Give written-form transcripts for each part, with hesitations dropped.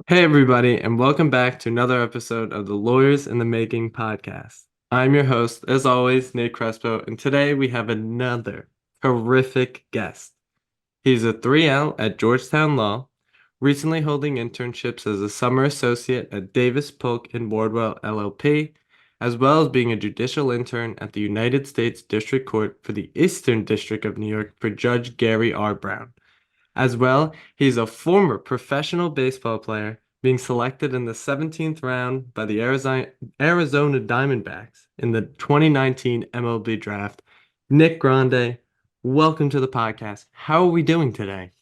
Hey, everybody, and welcome back to another episode of the Lawyers in the Making podcast. I'm your host, as always, Nate Crespo, and today we have another terrific guest. He's a 3L at Georgetown Law, recently holding internships as a summer associate at Davis Polk and Wardwell LLP, as well as being a judicial intern at the United States District Court for the Eastern District of New York for Judge Gary R. Brown. As well, he's a former professional baseball player, being selected in the 17th round by the Arizona Diamondbacks in the 2019 MLB draft. Nick Grande, welcome to the podcast. How are we doing today?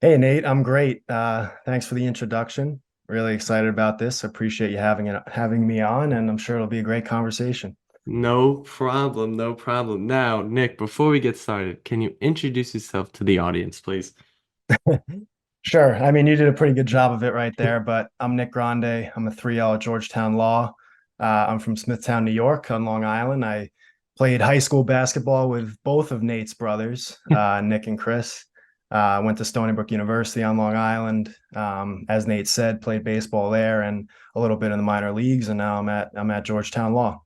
Hey Nate, I'm great. Thanks for the introduction. Really excited about this. Appreciate you having me on, and I'm sure it'll be a great conversation. No problem, no problem. Now, Nick, before we get started, can you introduce yourself to the audience, please? Sure. I mean, you did a pretty good job of it right there, but I'm Nick Grande. I'm a 3L at Georgetown Law. I'm from Smithtown, New York on Long Island. I played high school basketball with both of Nate's brothers, Nick and Chris. Went to Stony Brook University on Long Island. As Nate said, played baseball there and a little bit in the minor leagues, and now I'm at Georgetown Law.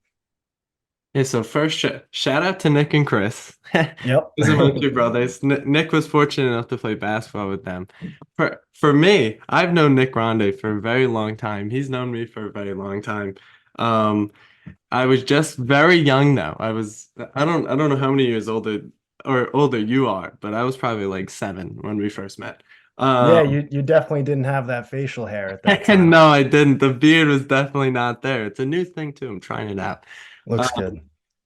Yeah, so first, shout out to Nick and Chris. Yep. Those are my two brothers. Nick was fortunate enough to play basketball with them. For me, I've known Nick Grande for a very long time. He's known me for a very long time. Um, I was just very young though. I don't know how many years older you are, but I was probably like 7 when we first met. Yeah, Um, you definitely didn't have that facial hair at that time. no, I didn't. The beard was definitely not there. It's a new thing too. I'm trying it out. Uh, Looks good.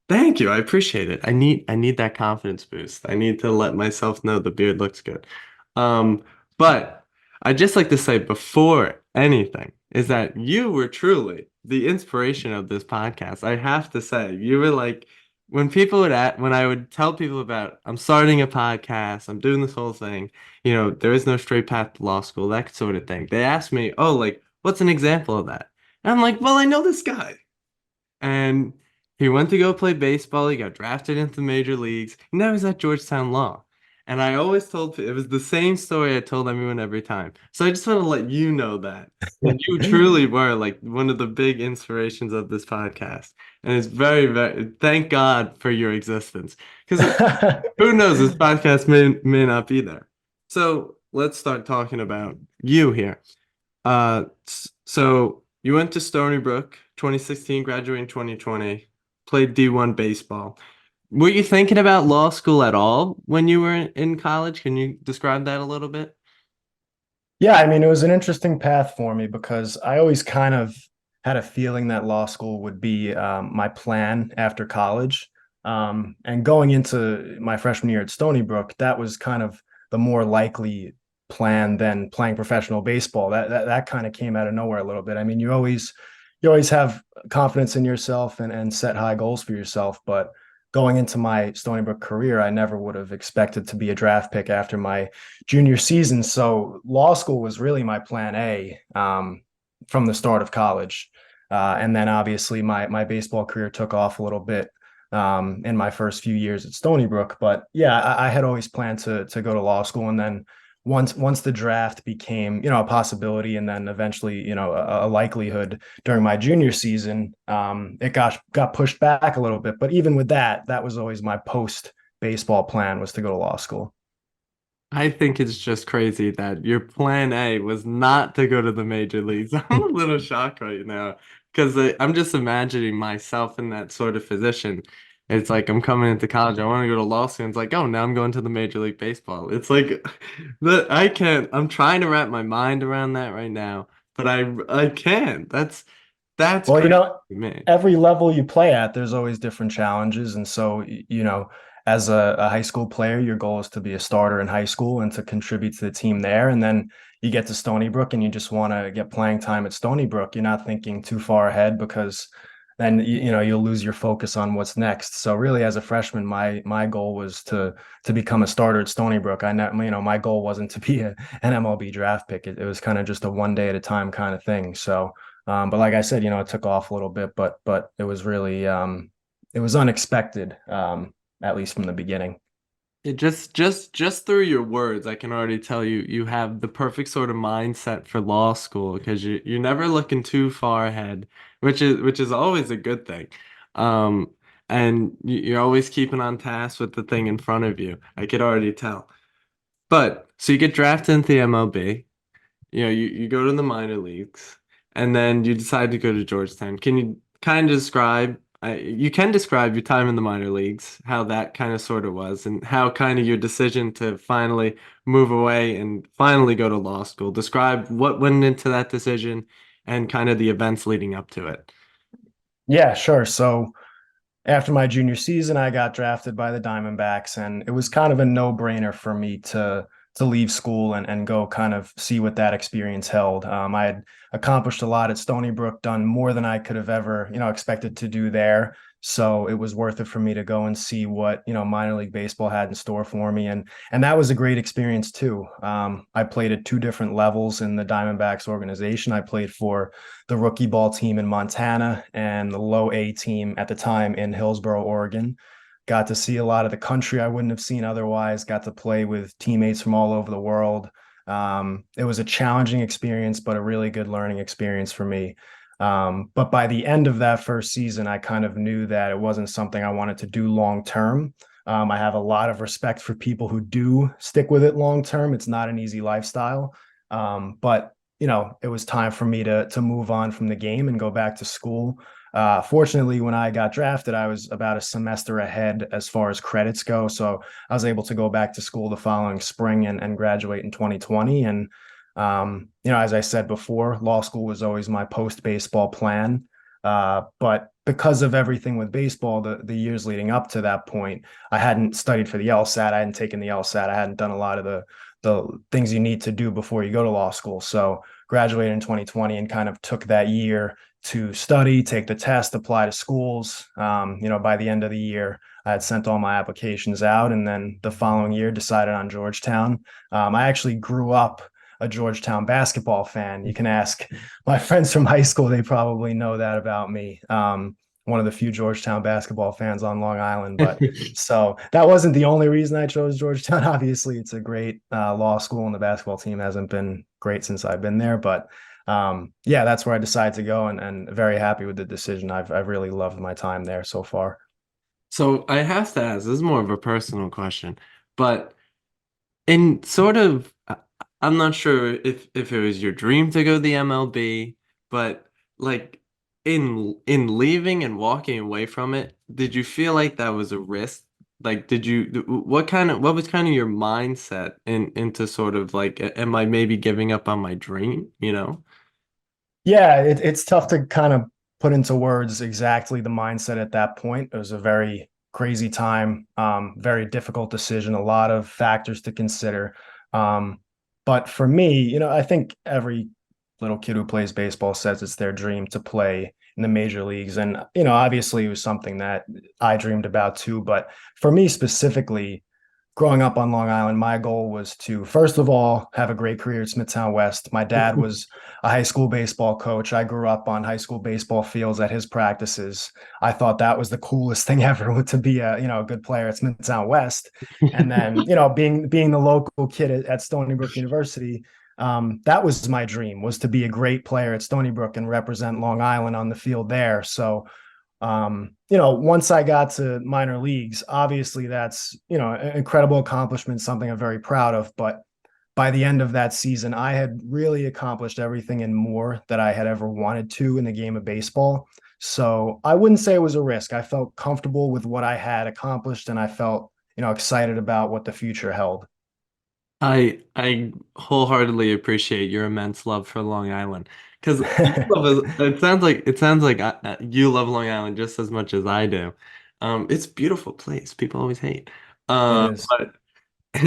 Thank you. I appreciate it. I need that confidence boost. I need to let myself know the beard looks good. But I'd just like to say before anything is that you were truly the inspiration of this podcast. I have to say, you were like when I would tell people about I'm starting a podcast, I'm doing this whole thing, there is no straight path to law school, that sort of thing. They asked me, "Oh, like what's an example of that?" And I'm like, "Well, I know this guy." And he went to go play baseball. He got drafted into the major leagues. Now he's at Georgetown Law. And I always told it was the same story I told everyone every time. So I just want to let you know that you truly were like one of the big inspirations of this podcast. And it's very, very thank God for your existence. Because who knows, this podcast may not be there. So let's start talking about you here. So you went to Stony Brook, 2016, graduating 2020, played D1 baseball. Were you thinking about law school at all when you were in college? Can you describe that a little bit? Yeah, I mean, it was an interesting path for me because I always kind of had a feeling that law school would be my plan after college. And going into my freshman year at Stony Brook, that was kind of the more likely plan than playing professional baseball. That kind of came out of nowhere a little bit. I mean, you always have confidence in yourself and set high goals for yourself, but going into my Stony Brook career, I never would have expected to be a draft pick after my junior season. So law school was really my plan A from the start of college. And then obviously my baseball career took off a little bit in my first few years at Stony Brook. But yeah, I had always planned to go to law school. And then once the draft became, a possibility and then eventually, a likelihood during my junior season, it got pushed back a little bit. But even with that, that was always my post baseball plan was to go to law school. I think it's just crazy that your plan A was not to go to the major leagues. I'm a little shocked right now because I'm just imagining myself in that sort of position. It's like I'm coming into college. I want to go to law school. It's like, oh, now I'm going to the Major League Baseball. It's like that I can't. I'm trying to wrap my mind around that right now, but I can't. That's Well, crazy to me. every level you play at, there's always different challenges. And so, as a high school player, your goal is to be a starter in high school and to contribute to the team there. And then you get to Stony Brook and you just want to get playing time at Stony Brook. You're not thinking too far ahead because then you'll lose your focus on what's next. So really, as a freshman, my goal was to become a starter at Stony Brook. My goal wasn't to be an MLB draft pick. It was kind of just a one day at a time kind of thing. So but like I said, it took off a little bit, but it was really it was unexpected, at least from the beginning. It just through your words, I can already tell you have the perfect sort of mindset for law school because you're never looking too far ahead, which is always a good thing. Um, and you're always keeping on task with the thing in front of you. I could already tell. But so you get drafted into the MLB. You go to the minor leagues, and then you decide to go to Georgetown. Can you kind of describe, you can describe your time in the minor leagues, how that kind of sort of was, and how kind of your decision to finally move away and finally go to law school. Describe what went into that decision and kind of the events leading up to it. Yeah, sure. So after my junior season, I got drafted by the Diamondbacks, and it was kind of a no-brainer for me to leave school and go kind of see what that experience held. I had accomplished a lot at Stony Brook, done more than I could have ever, expected to do there. So it was worth it for me to go and see what, minor league baseball had in store for me. And that was a great experience too. I played at two different levels in the Diamondbacks organization. I played for the rookie ball team in Montana and the low A team at the time in Hillsboro, Oregon. Got to see a lot of the country I wouldn't have seen otherwise, got to play with teammates from all over the world. It was a challenging experience, but a really good learning experience for me. But by the end of that first season, I kind of knew that it wasn't something I wanted to do long term. I have a lot of respect for people who do stick with it long term. It's not an easy lifestyle. But it was time for me to move on from the game and go back to school. Fortunately, when I got drafted, I was about a semester ahead as far as credits go. So I was able to go back to school the following spring and graduate in 2020. And, as I said before, law school was always my post baseball plan. But because of everything with baseball, the years leading up to that point, I hadn't studied for the LSAT. I hadn't taken the LSAT. I hadn't done a lot of the things you need to do before you go to law school. So graduated in 2020 and kind of took that year to study, take the test, apply to schools. By the end of the year, I had sent all my applications out, and then the following year decided on Georgetown. I actually grew up a Georgetown basketball fan. You can ask my friends from high school; they probably know that about me. One of the few Georgetown basketball fans on Long Island, but so that wasn't the only reason I chose Georgetown. Obviously, it's a great law school, and the basketball team hasn't been great since I've been there, but yeah, that's where I decided to go, and very happy with the decision. I've really loved my time there so far. So I have to ask, this is more of a personal question, but in sort of, I'm not sure if it was your dream to go to the MLB, but like in leaving and walking away from it, did you feel like that was a risk? Like, what was kind of your mindset into sort of like, am I maybe giving up on my dream, you know? Yeah, it's tough to kind of put into words exactly the mindset at that point. It was a very crazy time, very difficult decision, a lot of factors to consider. Um, but for me, I think every little kid who plays baseball says it's their dream to play in the major leagues. And, obviously it was something that I dreamed about too. But for me specifically, growing up on Long Island, my goal was to, first of all, have a great career at Smithtown West. My dad was a high school baseball coach. I grew up on high school baseball fields at his practices. I thought that was the coolest thing ever to be a good player at Smithtown West. And then, being the local kid at Stony Brook University, that was my dream, was to be a great player at Stony Brook and represent Long Island on the field there. So once I got to minor leagues, obviously that's, an incredible accomplishment, something I'm very proud of. But by the end of that season, I had really accomplished everything and more that I had ever wanted to in the game of baseball. So I wouldn't say it was a risk. I felt comfortable with what I had accomplished, and I felt, excited about what the future held. I wholeheartedly appreciate your immense love for Long Island because it sounds like you love Long Island just as much as I do. It's a beautiful place. People always hate. It is. But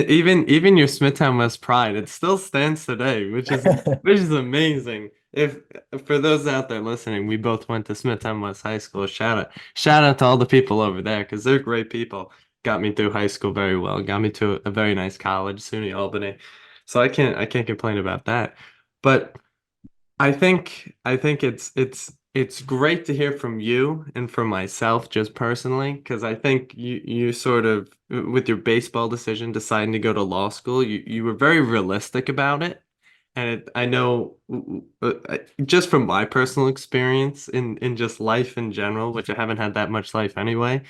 even your Smithtown West pride, it still stands today, which is amazing. If for those out there listening, we both went to Smithtown West High School. Shout out to all the people over there because they're great people. Got me through high school very well. Got me to a very nice college, SUNY Albany. So I can't complain about that. But I think it's great to hear from you and from myself just personally, because I think you sort of with your baseball decision deciding to go to law school, you were very realistic about it. And I know just from my personal experience in just life in general, which I haven't had that much life anyway,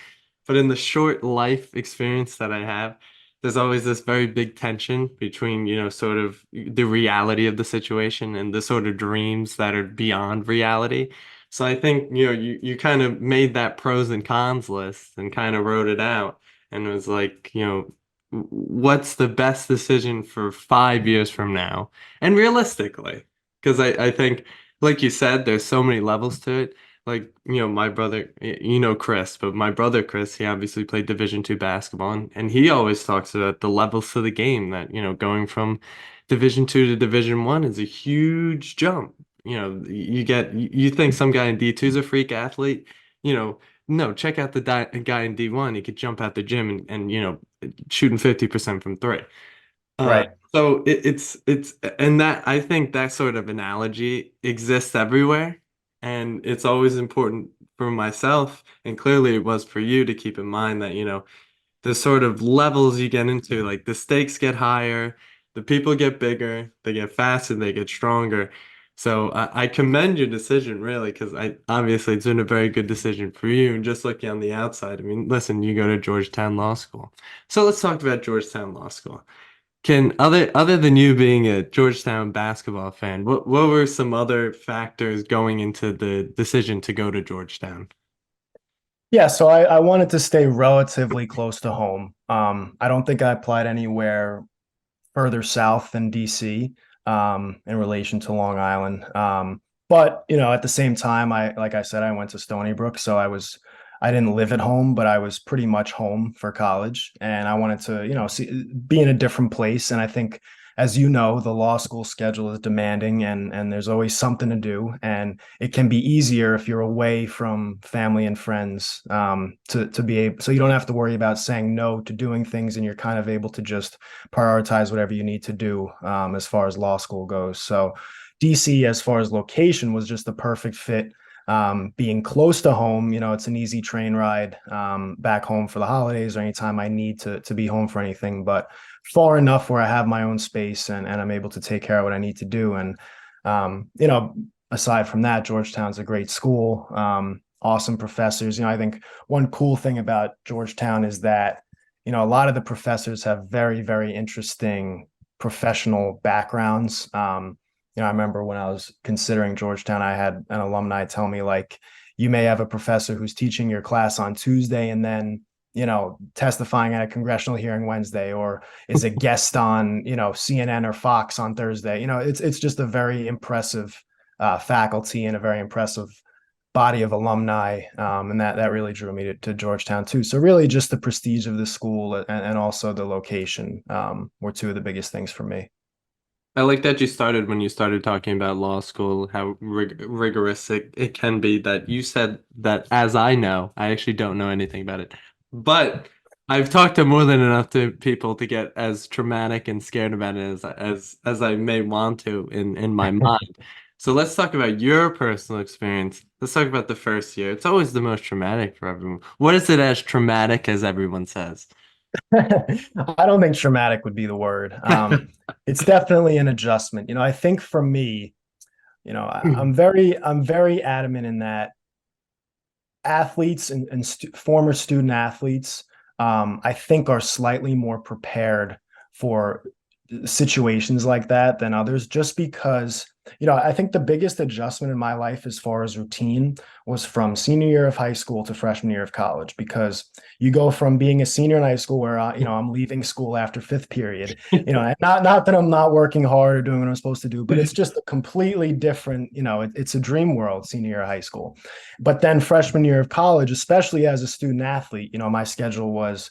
but in the short life experience that I have, there's always this very big tension between, sort of the reality of the situation and the sort of dreams that are beyond reality. So I think, you kind of made that pros and cons list and kind of wrote it out and was like, what's the best decision for 5 years from now? And realistically, because I think, like you said, there's so many levels to it. Like, my brother, Chris, but my brother Chris, he obviously played Division II basketball, and he always talks about the levels to the game that, going from Division II to Division I is a huge jump. You think some guy in D2 is a freak athlete, you know, no, check out the guy in D1. He could jump out the gym and shooting 50% from three. Uh, Right. so it's and that I think that sort of analogy exists everywhere, and it's always important for myself, and clearly it was for you to keep in mind that the sort of levels you get into, like the stakes get higher, the people get bigger, they get faster, they get stronger. So I commend your decision really, because I obviously it's been a very good decision for you. And just looking on the outside, I mean, listen, you go to Georgetown Law School. So let's talk about Georgetown Law School. Can other than you being a Georgetown basketball fan, what were some other factors going into the decision to go to Georgetown? Yeah, so I wanted to stay relatively close to home. I don't think I applied anywhere further south than DC in relation to Long Island. But at the same time, like I said, I went to Stony Brook, so I didn't live at home, but I was pretty much home for college, and I wanted to be in a different place. And I think, as you know, the law school schedule is demanding, and there's always something to do, and it can be easier if you're away from family and friends to be able, so you don't have to worry about saying no to doing things, and you're kind of able to just prioritize whatever you need to do as far as law school goes. So DC, as far as location, was just the perfect fit. Being close to home, it's an easy train ride back home for the holidays or anytime I need to be home for anything, but far enough where I have my own space and I'm able to take care of what I need to do. And, aside from that, Georgetown's a great school, awesome professors. I think one cool thing about Georgetown is that, a lot of the professors have very, very interesting professional backgrounds. I remember when I was considering Georgetown, I had an alumni tell me, like, you may have a professor who's teaching your class on Tuesday and then, testifying at a congressional hearing Wednesday, or is a guest on, CNN or Fox on Thursday. It's just a very impressive faculty and a very impressive body of alumni. And that really drew me to Georgetown too. So really just the prestige of the school and also the location were two of the biggest things for me. I like that you started when you started talking about law school, how rigorous it can be. That you said that, as I know, I actually don't know anything about it, but I've talked to more than enough to people to get as traumatic and scared about it as I may want to in my mind. So let's talk about your personal experience. Let's talk about the first year. It's always the most traumatic for everyone. What is it as traumatic as everyone says? I don't think traumatic would be the word. It's definitely an adjustment. I think for me, I'm very adamant in that athletes and former student athletes, I think are slightly more prepared for situations like that than others, just because, I think the biggest adjustment in my life as far as routine was from senior year of high school to freshman year of college, because you go from being a senior in high school where, I'm leaving school after fifth period, and not that I'm not working hard or doing what I'm supposed to do, but it's just a completely different, it's a dream world, senior year of high school. But then freshman year of college, especially as a student athlete, my schedule was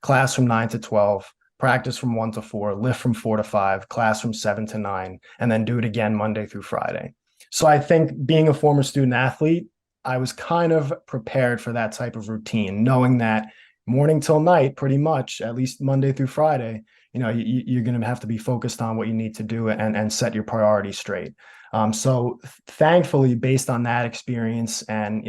class from 9 to 12, practice from 1 to 4, lift from 4 to 5, class from 7 to 9, and then do it again Monday through Friday. So I think being a former student athlete, I was kind of prepared for that type of routine, knowing that morning till night, pretty much, at least Monday through Friday, you're going to have to be focused on what you need to do and set your priorities straight. So thankfully, based on that experience and,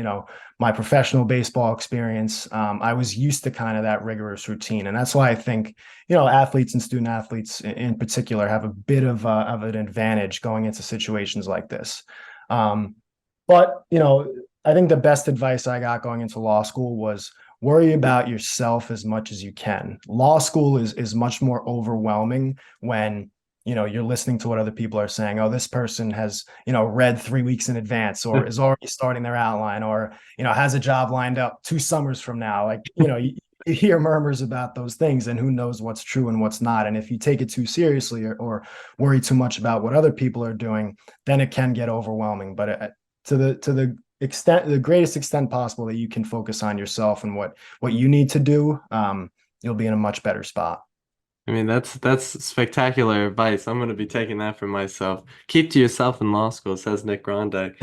my professional baseball experience, I was used to kind of that rigorous routine. And that's why I think, athletes and student athletes in particular have a bit of an advantage going into situations like this. But, I think the best advice I got going into law school was worry about yourself as much as you can. Law school is much more overwhelming when you're listening to what other people are saying. Oh, this person has read 3 weeks in advance, or is already starting their outline, or has a job lined up 2 summers from now. Like you hear murmurs about those things, and who knows what's true and what's not. And if you take it too seriously, or worry too much about what other people are doing, then it can get overwhelming. But the greatest extent possible that you can focus on yourself and what you need to do, you'll be in a much better spot. I mean, that's spectacular advice. I'm going to be taking that for myself. Keep to yourself in law school, says Nick Grande.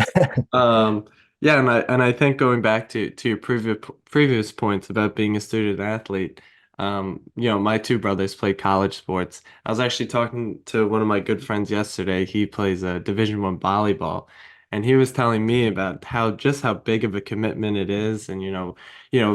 Um, yeah, and I think going back to your previous points about being a student athlete, my two brothers play college sports. I was actually talking to one of my good friends yesterday. He plays a Division 1 volleyball, and he was telling me about how big of a commitment it is, and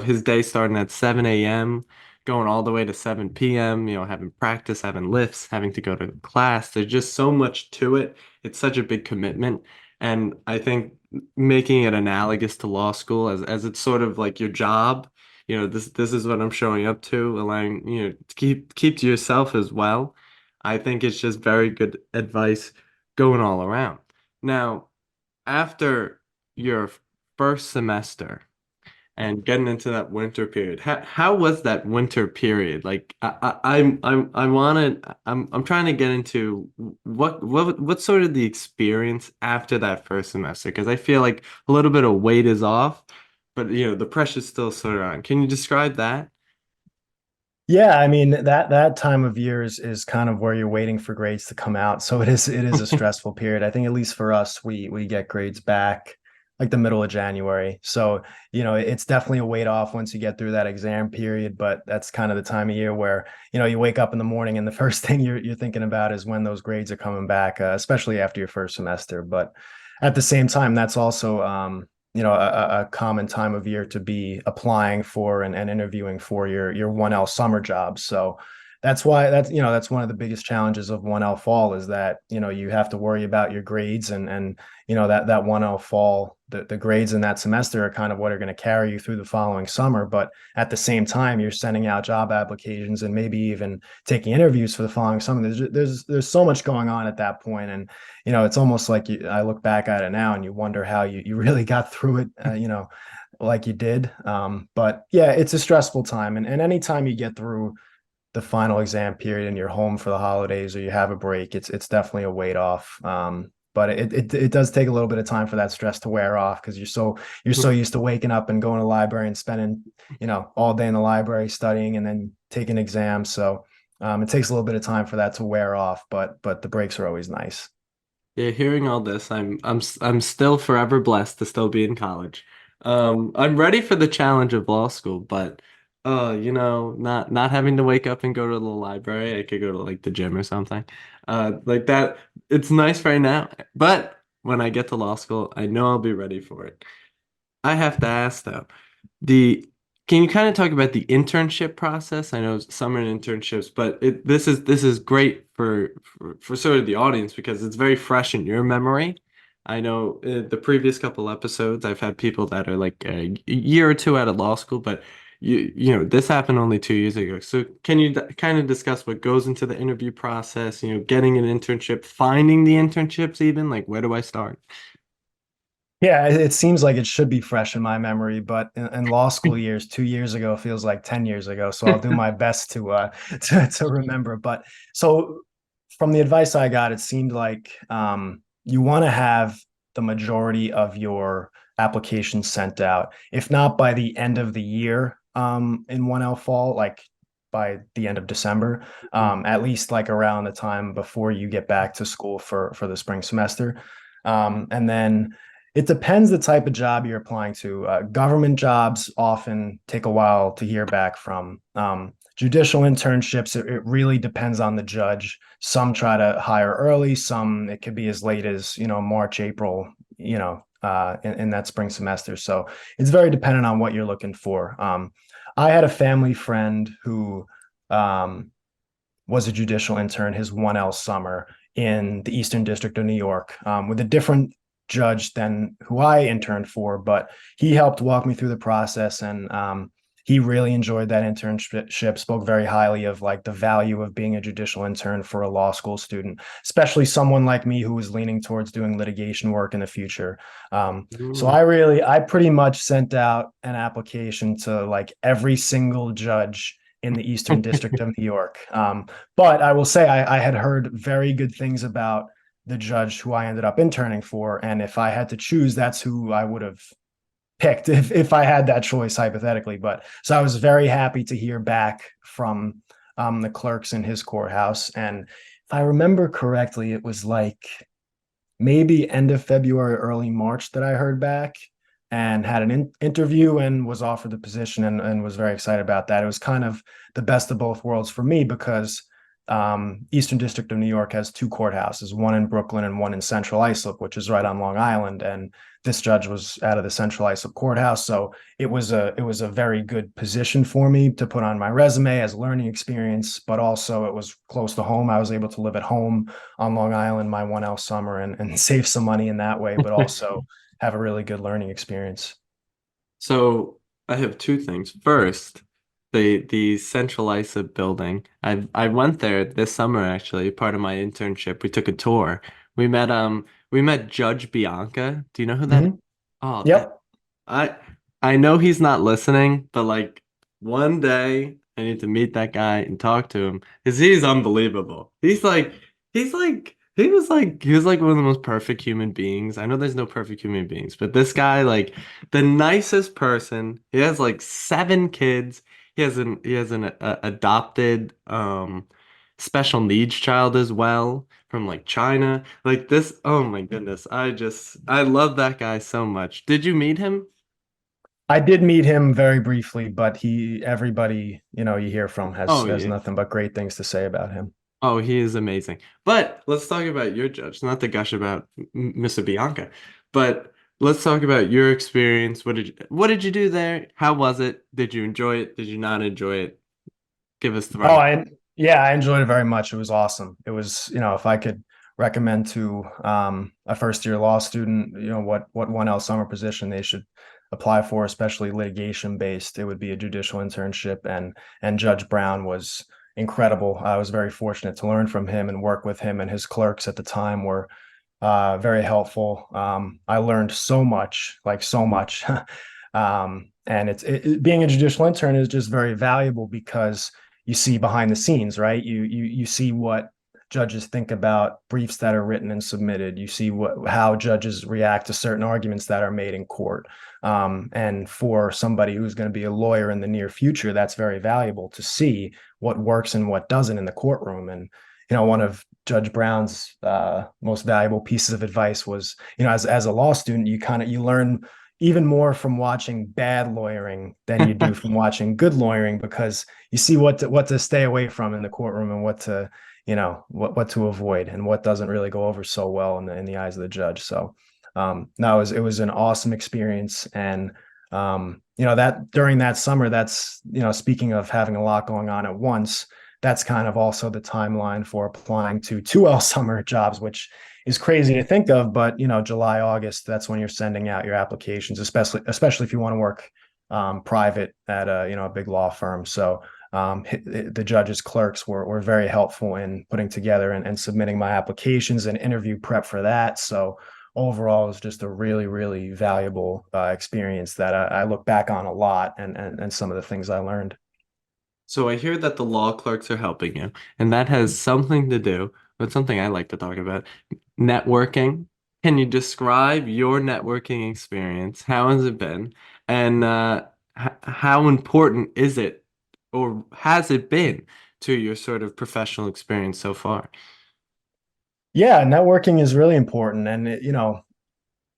his day starting at 7 a.m., going all the way to 7 p.m., having practice, having lifts, having to go to class. There's just so much to it. It's such a big commitment. And I think making it analogous to law school as it's sort of like your job, this is what I'm showing up to, allowing, to keep to yourself as well. I think it's just very good advice going all around. Now, after your first semester and getting into that winter period, how was that winter period? Like I'm trying to get into what sort of the experience after that first semester, because I feel like a little bit of weight is off, but the pressure's still sort of on. Can you describe that? Yeah, I mean that time of year is kind of where you're waiting for grades to come out. So it is a stressful period. I think at least for us, we get grades back like the middle of January. So, it's definitely a weight off once you get through that exam period, but that's kind of the time of year where, you wake up in the morning and the first thing you're thinking about is when those grades are coming back, especially after your first semester. But at the same time, that's also a common time of year to be applying for and interviewing for your 1L summer jobs. So that's one of the biggest challenges of 1L fall is that you have to worry about your grades and that 1L fall, the grades in that semester are kind of what are going to carry you through the following summer. But at the same time, you're sending out job applications and maybe even taking interviews for the following summer. There's so much going on at that point, and it's almost like I look back at it now and you wonder how you really got through it, like you did. But yeah, it's a stressful time, and anytime you get through the final exam period and you're home for the holidays or you have a break, it's definitely a weight off. But it does take a little bit of time for that stress to wear off because you're so used to waking up and going to the library and spending all day in the library studying and then taking exams. So it takes a little bit of time for that to wear off, but the breaks are always nice. Yeah, hearing all this, I'm still forever blessed to still be in college. I'm ready for the challenge of law school, but not having to wake up and go to the library. I could go to like the gym or something. Like that, it's nice right now. But when I get to law school, I know I'll be ready for it. I have to ask though, the can you kind of talk about the internship process? I know summer internships, but this is great for sort of the audience because it's very fresh in your memory. I know the previous couple episodes, I've had people that are like a year or two out of law school, but this happened only 2 years ago. So can you kind of discuss what goes into the interview process, getting an internship, finding the internships even, like where do I start? Yeah, it seems like it should be fresh in my memory, but in law school years, 2 years ago feels like 10 years ago. So I'll do my best to to remember. But so from the advice I got, it seemed like you want to have the majority of your applications sent out, if not by the end of the year, in 1L fall, like by the end of December, at least like around the time before you get back to school for the spring semester. And then it depends the type of job you're applying to. Government jobs often take a while to hear back from. judicial internships, it really depends on the judge. Some try to hire early, some it could be as late as, March, April, in that spring semester. So it's very dependent on what you're looking for. I had a family friend who um, was a judicial intern his 1L summer in the Eastern District of New York, with a different judge than who I interned for, but he helped walk me through the process, and he really enjoyed that internship, spoke very highly of like the value of being a judicial intern for a law school student, especially someone like me who was leaning towards doing litigation work in the future. So Mm. I pretty much sent out an application to like every single judge in the Eastern District of New York. But I will say I had heard very good things about the judge who I ended up interning for. And if I had to choose, that's who I would have picked if I had that choice, hypothetically. But so I was very happy to hear back from the clerks in his courthouse. And if I remember correctly, it was like maybe end of February, early March that I heard back and had an interview and was offered the position, and was very excited about that. It was kind of the best of both worlds for me because Eastern District of New York has two courthouses, one in Brooklyn and one in Central Islip, which is right on Long Island. And this judge was out of the Central Islip courthouse, so it was a very good position for me to put on my resume as learning experience, but also it was close to home. I was able to live at home on Long Island my 1L summer, and save some money in that way, but also have a really good learning experience. So I have two things. First, the Central ISA building. I went there this summer actually, part of my internship. We took a tour. We met Judge Bianca. Do you know who that is? Mhm. Oh, that Yep. I I know he's not listening, but like one day I need to meet that guy and talk to him because he's unbelievable. He was like one of the most perfect human beings. I know there's no perfect human beings, but this guy like the nicest person. He has like seven kids. He has an adopted special needs child as well from like China. Like this, oh my goodness. I love that guy so much. Did you meet him? I did meet him very briefly, but everybody, you hear from has Oh has yeah. nothing but great things to say about him. Oh, he is amazing. But let's talk about your judge, not to gush about Mr. Bianca, but let's talk about your experience. What did you do there? How was it? Did you enjoy it? Did you not enjoy it? Give us the Oh, rundown. yeah, I enjoyed it very much. It was awesome. It was, if I could recommend to a first year law student, what 1L summer position they should apply for, especially litigation based, it would be a judicial internship. And Judge Brown was incredible. I was very fortunate to learn from him and work with him, and his clerks at the time were very helpful. I learned so much, like so much. And being a judicial intern is just very valuable because you see behind the scenes, right? You see what judges think about briefs that are written and submitted. You see how judges react to certain arguments that are made in court. And for somebody who's going to be a lawyer in the near future, that's very valuable to see what works and what doesn't in the courtroom. And one of Judge Brown's most valuable pieces of advice was, as a law student, you learn even more from watching bad lawyering than you do from watching good lawyering, because you see what to stay away from in the courtroom, and what to avoid, and what doesn't really go over so well in the eyes of the judge. So no, it was an awesome experience. And that during that summer, that's, speaking of having a lot going on at once, that's kind of also the timeline for applying to 2L summer jobs, which is crazy to think of. But July, August, that's when you're sending out your applications, especially if you want to work private at a big law firm. So the judges' clerks were very helpful in putting together and submitting my applications and interview prep for that. So overall, it was just a really, really valuable experience that I look back on a lot, and some of the things I learned. So I hear that the law clerks are helping you, and that has something to do with something I like to talk about, networking. Can you describe your networking experience? How has it been? And how important is it, or has it been, to your sort of professional experience so far? Yeah, networking is really important. And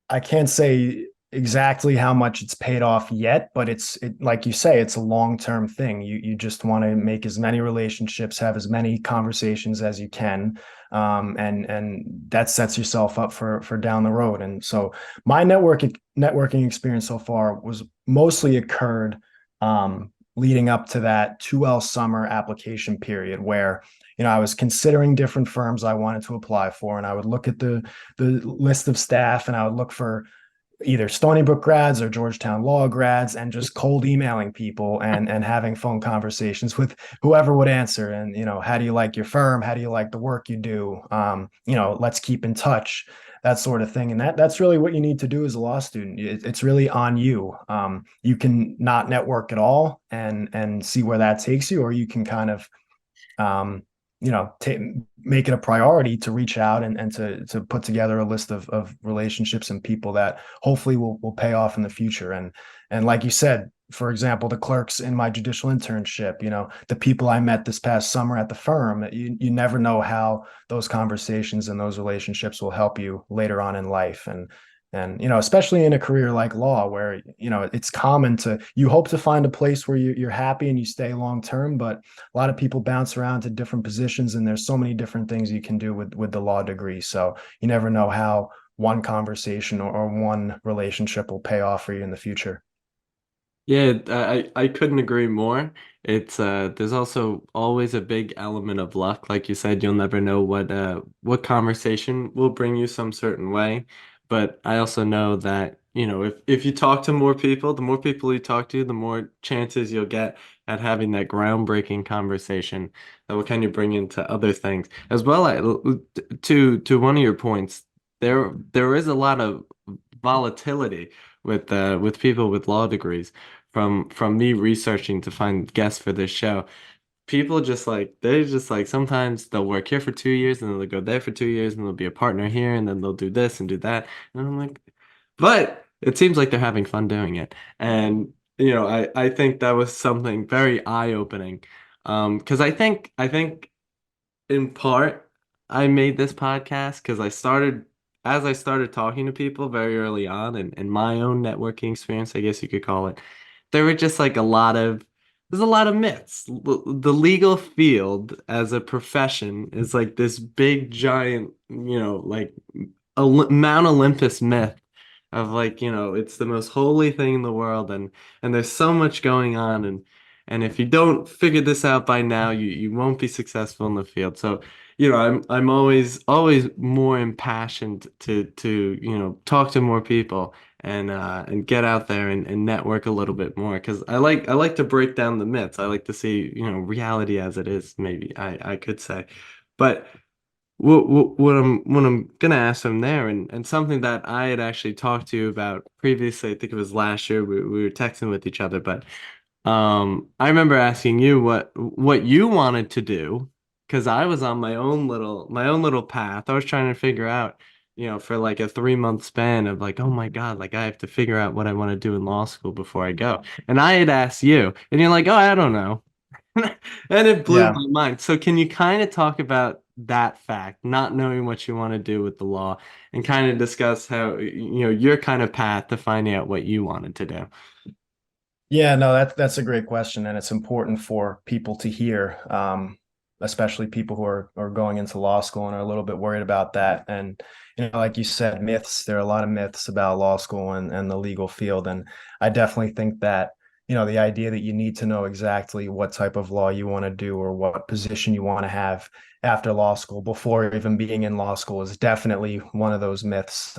I can't say exactly how much it's paid off yet, but like you say, it's a long-term thing. You just want to make as many relationships, have as many conversations as you can, and that sets yourself up for down the road. And so my networking experience so far was mostly occurred leading up to that 2L summer application period where I was considering different firms I wanted to apply for, and I would look at the list of staff, and I would look for either Stony Brook grads or Georgetown Law grads, and just cold emailing people and having phone conversations with whoever would answer. And how do you like your firm? How do you like the work you do? Let's keep in touch, that sort of thing. And that's really what you need to do as a law student. It's really on you. You can not network at all and see where that takes you, or you can kind of um, make it a priority to reach out and to put together a list of relationships and people that hopefully will pay off in the future. And like you said, for example, the clerks in my judicial internship, the people I met this past summer at the firm, you never know how those conversations and those relationships will help you later on in life. And especially in a career like law, where it's common you hope to find a place where you're happy and you stay long term, but a lot of people bounce around to different positions, and there's so many different things you can do with the law degree. So you never know how one conversation or one relationship will pay off for you in the future. Yeah, I couldn't agree more. It's there's also always a big element of luck. Like you said, you'll never know what conversation will bring you some certain way. But I also know that, if you talk to more people, the more people you talk to, the more chances you'll get at having that groundbreaking conversation that will kind of bring into other things. As well, to one of your points, there is a lot of volatility with people with law degrees from me researching to find guests for this show. People they're just like sometimes they'll work here for 2 years and then they'll go there for 2 years and they'll be a partner here and then they'll do this and do that. And I'm like, but it seems like they're having fun doing it. And I think that was something very eye-opening. Because I think in part, I made this podcast because as I started talking to people very early on and my own networking experience, I guess you could call it, there were just like there's a lot of myths. The legal field as a profession is like this big, giant, like Mount Olympus myth of like, it's the most holy thing in the world and there's so much going on and if you don't figure this out by now, you won't be successful in the field. So, I'm always more impassioned to talk to more people and get out there and network a little bit more because I like to break down the myths. I like to see, reality as it is, maybe I could say. But what I'm gonna ask them there, and something that I had actually talked to you about previously, I think it was last year, we were texting with each other, but I remember asking you what you wanted to do because I was on my own little path. I was trying to figure out, for like a 3 month span of like, oh my God, like I have to figure out what I want to do in law school before I go. And I had asked you, and you're like, oh, I don't know. And it blew Yeah. my mind. So can you kind of talk about that fact, not knowing what you want to do with the law, and kind of discuss how, your kind of path to finding out what you wanted to do? Yeah, no, that's a great question, and it's important for people to hear, especially people who are going into law school and are a little bit worried about that. And like you said, myths. There are a lot of myths about law school and the legal field, and I definitely think that the idea that you need to know exactly what type of law you want to do or what position you want to have after law school before even being in law school is definitely one of those myths.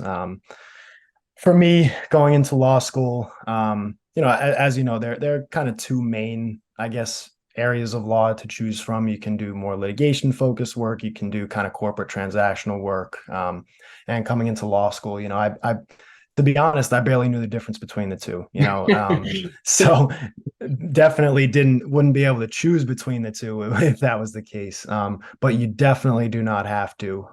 For me, going into law school, as you know, there are kind of two main, I guess, areas of law to choose from. You can do more litigation focused work. You can do kind of corporate transactional work. And coming into law school, to be honest, I barely knew the difference between the two. So definitely wouldn't be able to choose between the two if that was the case. But you definitely do not have to.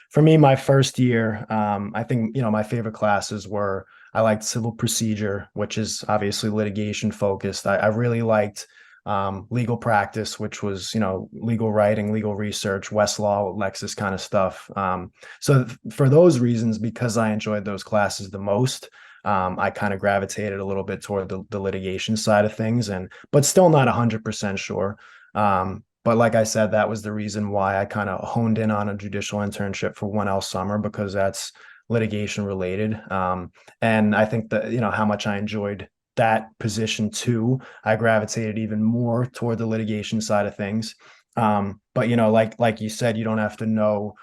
For me, my first year, I think, my favorite classes were, I liked civil procedure, which is obviously litigation focused. I really liked legal practice, which was, legal writing, legal research, Westlaw, Lexis kind of stuff. So for those reasons, because I enjoyed those classes the most, I kind of gravitated a little bit toward the litigation side of things, and but still not 100% sure. But like I said, that was the reason why I kind of honed in on a judicial internship for 1L summer, because that's litigation related. And I think that, how much I enjoyed that position too, I gravitated even more toward the litigation side of things. But like you said, you don't have to know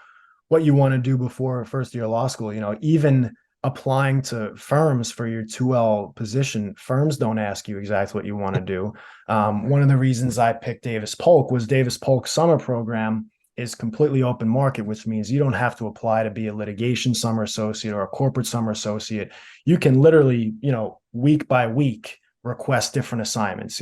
what you want to do before first year law school. Even applying to firms for your 2L position, firms don't ask you exactly what you want to do. One of the reasons I picked Davis Polk was Davis Polk's summer program is completely open market, which means you don't have to apply to be a litigation summer associate or a corporate summer associate. You can literally, week by week request different assignments.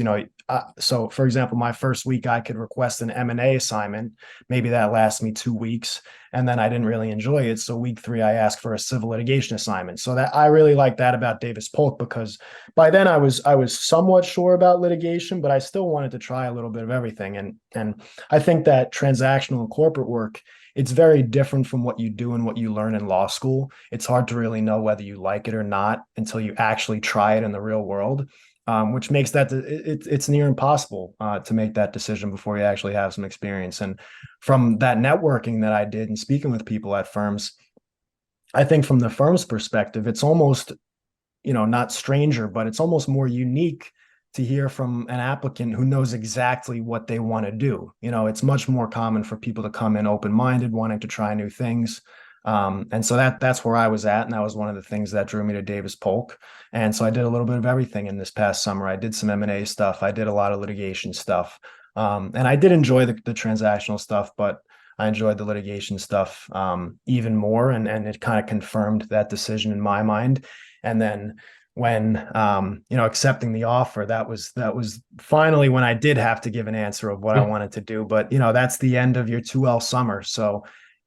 So for example, my first week I could request an M&A assignment. Maybe that lasts me 2 weeks, and then I didn't really enjoy it. So week 3, I asked for a civil litigation assignment. So that I really like that about Davis Polk, because by then I was somewhat sure about litigation, but I still wanted to try a little bit of everything. And I think that transactional and corporate work, it's very different from what you do and what you learn in law school. It's hard to really know whether you like it or not until you actually try it in the real world. Which makes that it's near impossible to make that decision before you actually have some experience. And from that networking that I did and speaking with people at firms, I think from the firm's perspective, it's almost, not stranger, but it's almost more unique to hear from an applicant who knows exactly what they want to do. It's much more common for people to come in open-minded, wanting to try new things. And so that's where I was at. And that was one of the things that drew me to Davis Polk. And so I did a little bit of everything in this past summer. I did some M&A stuff. I did a lot of litigation stuff. And I did enjoy the transactional stuff, but I enjoyed the litigation stuff even more. And it kind of confirmed that decision in my mind. And then when accepting the offer, that was finally when I did have to give an answer of what I wanted to do. But that's the end of your 2L summer. So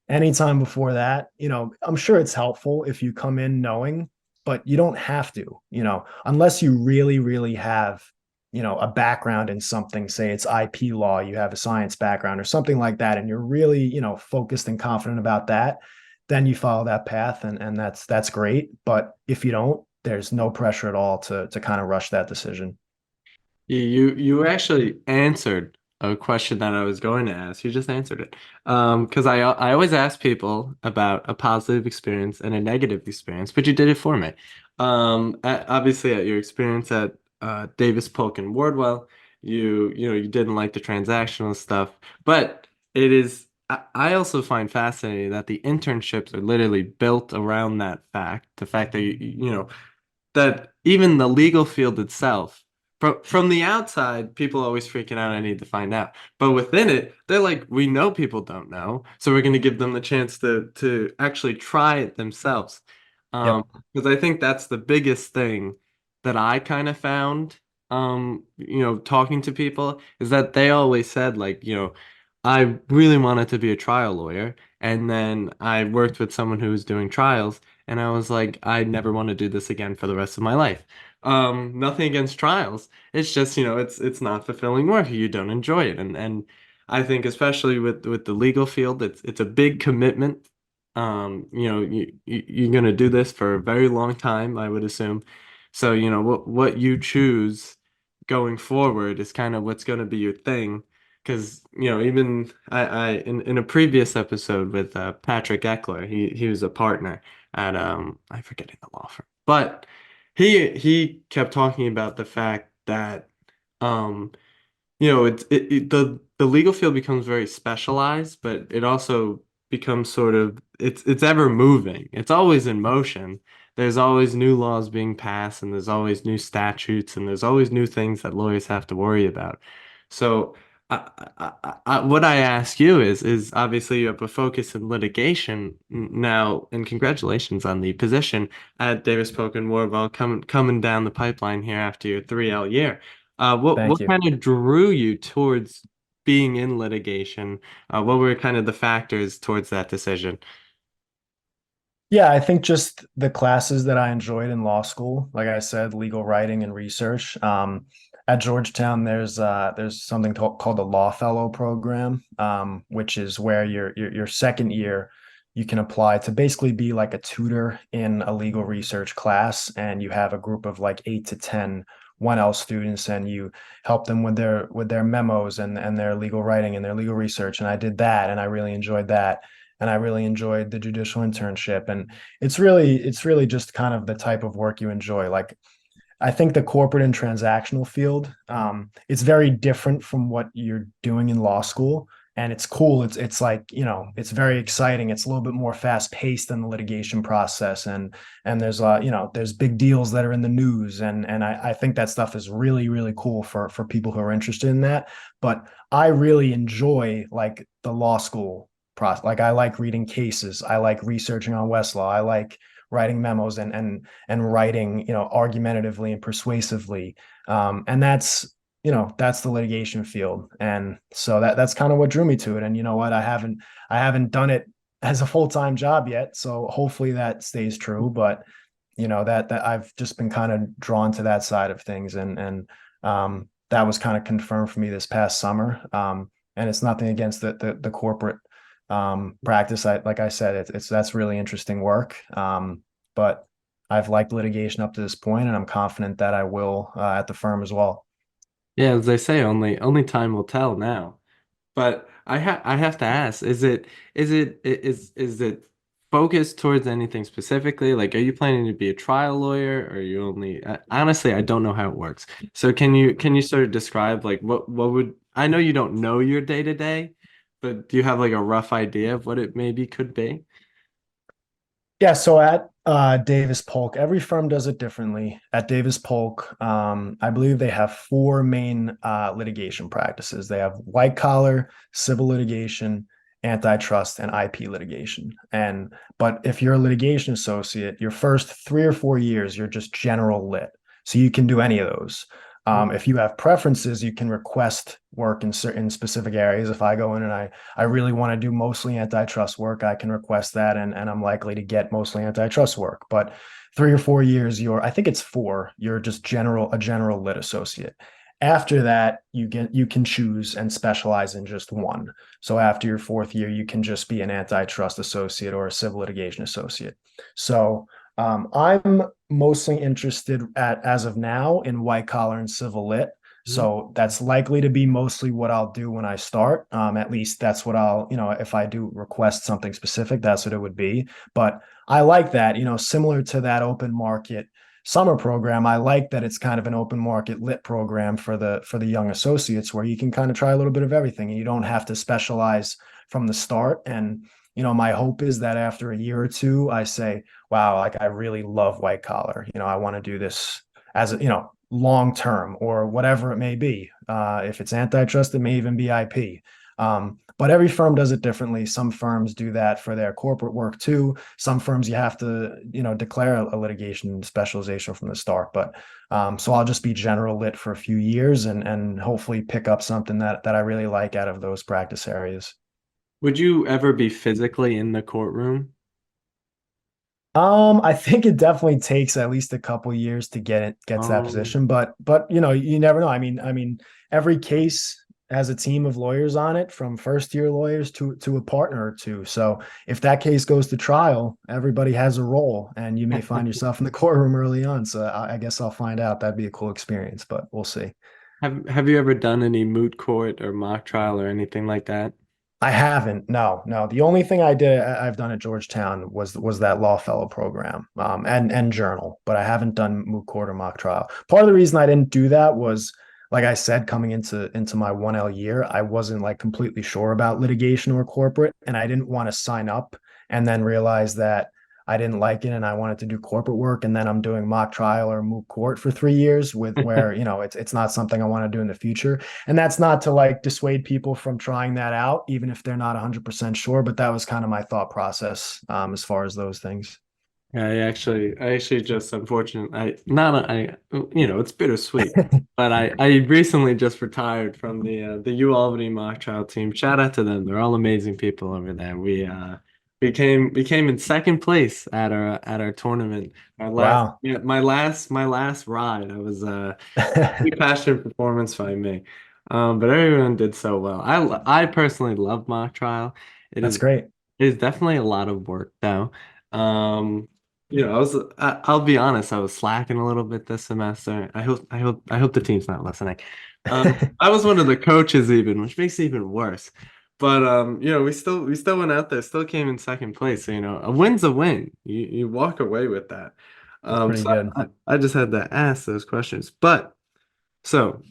anytime before that, I'm sure it's helpful if you come in knowing, but you don't have to, unless you really, really have, a background in something, say it's IP law, you have a science background or something like that, and you're really, focused and confident about that, then you follow that path, and that's great. But if you don't, there's no pressure at all to kind of rush that decision. You actually answered a question that I was going to ask. You just answered it. Because I always ask people about a positive experience and a negative experience, but you did it for me. Obviously at your experience at Davis Polk and Wardwell, you didn't like the transactional stuff, but it is. I also find fascinating that the internships are literally built around that fact, the fact that that even the legal field itself, from the outside, people always freaking out. I need to find out, but within it, they're like, we know people don't know, so we're going to give them the chance to actually try it themselves. Yep. Because I think that's the biggest thing that I kind of found, talking to people, is that they always said, like, I really wanted to be a trial lawyer, and then I worked with someone who was doing trials, and I was like, I never want to do this again for the rest of my life. Nothing against trials. It's just, it's not fulfilling work. You don't enjoy it. And I think especially with the legal field, it's a big commitment. You're gonna do this for a very long time, I would assume. So, what you choose going forward is kind of what's gonna be your thing. Because, even I in a previous episode with Patrick Eckler, he was a partner at I'm forgetting the law firm. But he kept talking about the fact that um the legal field becomes very specialized, but it also becomes sort of it's ever moving. It's always in motion. There's always new laws being passed, and there's always new statutes, and there's always new things that lawyers have to worry about. So what I ask you is obviously you have a focus in litigation now, and congratulations on the position at Davis Polk and Wardwell coming down the pipeline here after your 3L year. What Thank you. kind of drew you towards being in litigation? What were kind of the factors towards that decision? Yeah, I think just the classes that I enjoyed in law school, like I said, legal writing and research. At Georgetown, there's something called the Law Fellow program, which is where your second year you can apply to basically be like a tutor in a legal research class, and you have a group of like 8 to 10 1L students, and you help them with their memos and their legal writing and their legal research. And I did that, and I really enjoyed that. And I really enjoyed the judicial internship. And it's really just kind of the type of work you enjoy. Like I think the corporate and transactional field, it's very different from what you're doing in law school, and it's cool. It's like, it's very exciting. It's a little bit more fast paced than the litigation process, and there's there's big deals that are in the news, and I think that stuff is really really cool for people who are interested in that. But I really enjoy like the law school process. Like I like reading cases. I like researching on Westlaw. I like writing memos and writing, argumentatively and persuasively. And that's the litigation field. And so that's kind of what drew me to it. And you know what? I haven't done it as a full-time job yet. So hopefully that stays true. But that I've just been kind of drawn to that side of things. And that was kind of confirmed for me this past summer. And it's nothing against the corporate practice. Like I said, that's really interesting work. But I've liked litigation up to this point, and I'm confident that I will at the firm as well. Yeah, as they say, only time will tell now. But I have to ask, is it focused towards anything specifically? Like, are you planning to be a trial lawyer, or are you only honestly, I don't know how it works. So can you sort of describe like what would I know you don't know your day to day, but do you have like a rough idea of what it maybe could be? Yeah, so at Davis Polk, every firm does it differently. At Davis Polk, I believe they have four main litigation practices. They have white collar, civil litigation, antitrust, and IP litigation. But if you're a litigation associate, your first 3 or 4 years, you're just general lit. So you can do any of those. If you have preferences, you can request work in certain specific areas. If I go in and I really want to do mostly antitrust work, I can request that, and I'm likely to get mostly antitrust work. But 3 or 4 years, I think it's four, you're just a general lit associate. After that, you can choose and specialize in just one. So after your fourth year, you can just be an antitrust associate or a civil litigation associate. So I'm mostly interested as of now in white collar and civil lit. Mhm. So that's likely to be mostly what I'll do when I start. At least that's what if I do request something specific, that's what it would be. But I like that, similar to that open market summer program. I like that it's kind of an open market lit program for the young associates, where you can kind of try a little bit of everything and you don't have to specialize from the start. And my hope is that after a year or two, I say, wow, like I really love white collar. I want to do this as long term or whatever it may be. If it's antitrust, it may even be IP. But every firm does it differently. Some firms do that for their corporate work too. Some firms you have to, declare a litigation specialization from the start. But so I'll just be general lit for a few years and hopefully pick up something that I really like out of those practice areas. Would you ever be physically in the courtroom? I think it definitely takes at least a couple years to get to that Um, position, but you never know. I mean, every case has a team of lawyers on it, from first year lawyers to a partner or two. So if that case goes to trial, everybody has a role, and you may find yourself in the courtroom early on. So I guess I'll find out. That'd be a cool experience, but we'll see. have you ever done any moot court or mock trial or anything like that? I haven't. No, no. The only thing I've done at Georgetown was that law fellow program, and journal, but I haven't done moot court or mock trial. Part of the reason I didn't do that was, like I said, coming into my 1L year, I wasn't like completely sure about litigation or corporate, and I didn't want to sign up and then realize that I didn't like it and I wanted to do corporate work, and then I'm doing mock trial or moot court for 3 years, with where it's not something I want to do in the future. And that's not to like dissuade people from trying that out, even if they're not 100% sure. But that was kind of my thought process, as far as those things. Yeah, I actually just unfortunate. I not I it's bittersweet, but I recently just retired from the U Albany mock trial team. Shout out to them. They're all amazing people over there. We came in second place at our tournament. Our last Wow. yeah, my last ride. I was pretty passionate performance by me. But everyone did so well. I personally love mock trial. It That's is great. It's definitely a lot of work though. Um, I'll be honest, I was slacking a little bit this semester. I hope the team's not listening. I was one of the coaches even, which makes it even worse. But we still went out there, still came in second place. So, a win's a win. You walk away with that. That's pretty So good. I just had to ask those questions. But so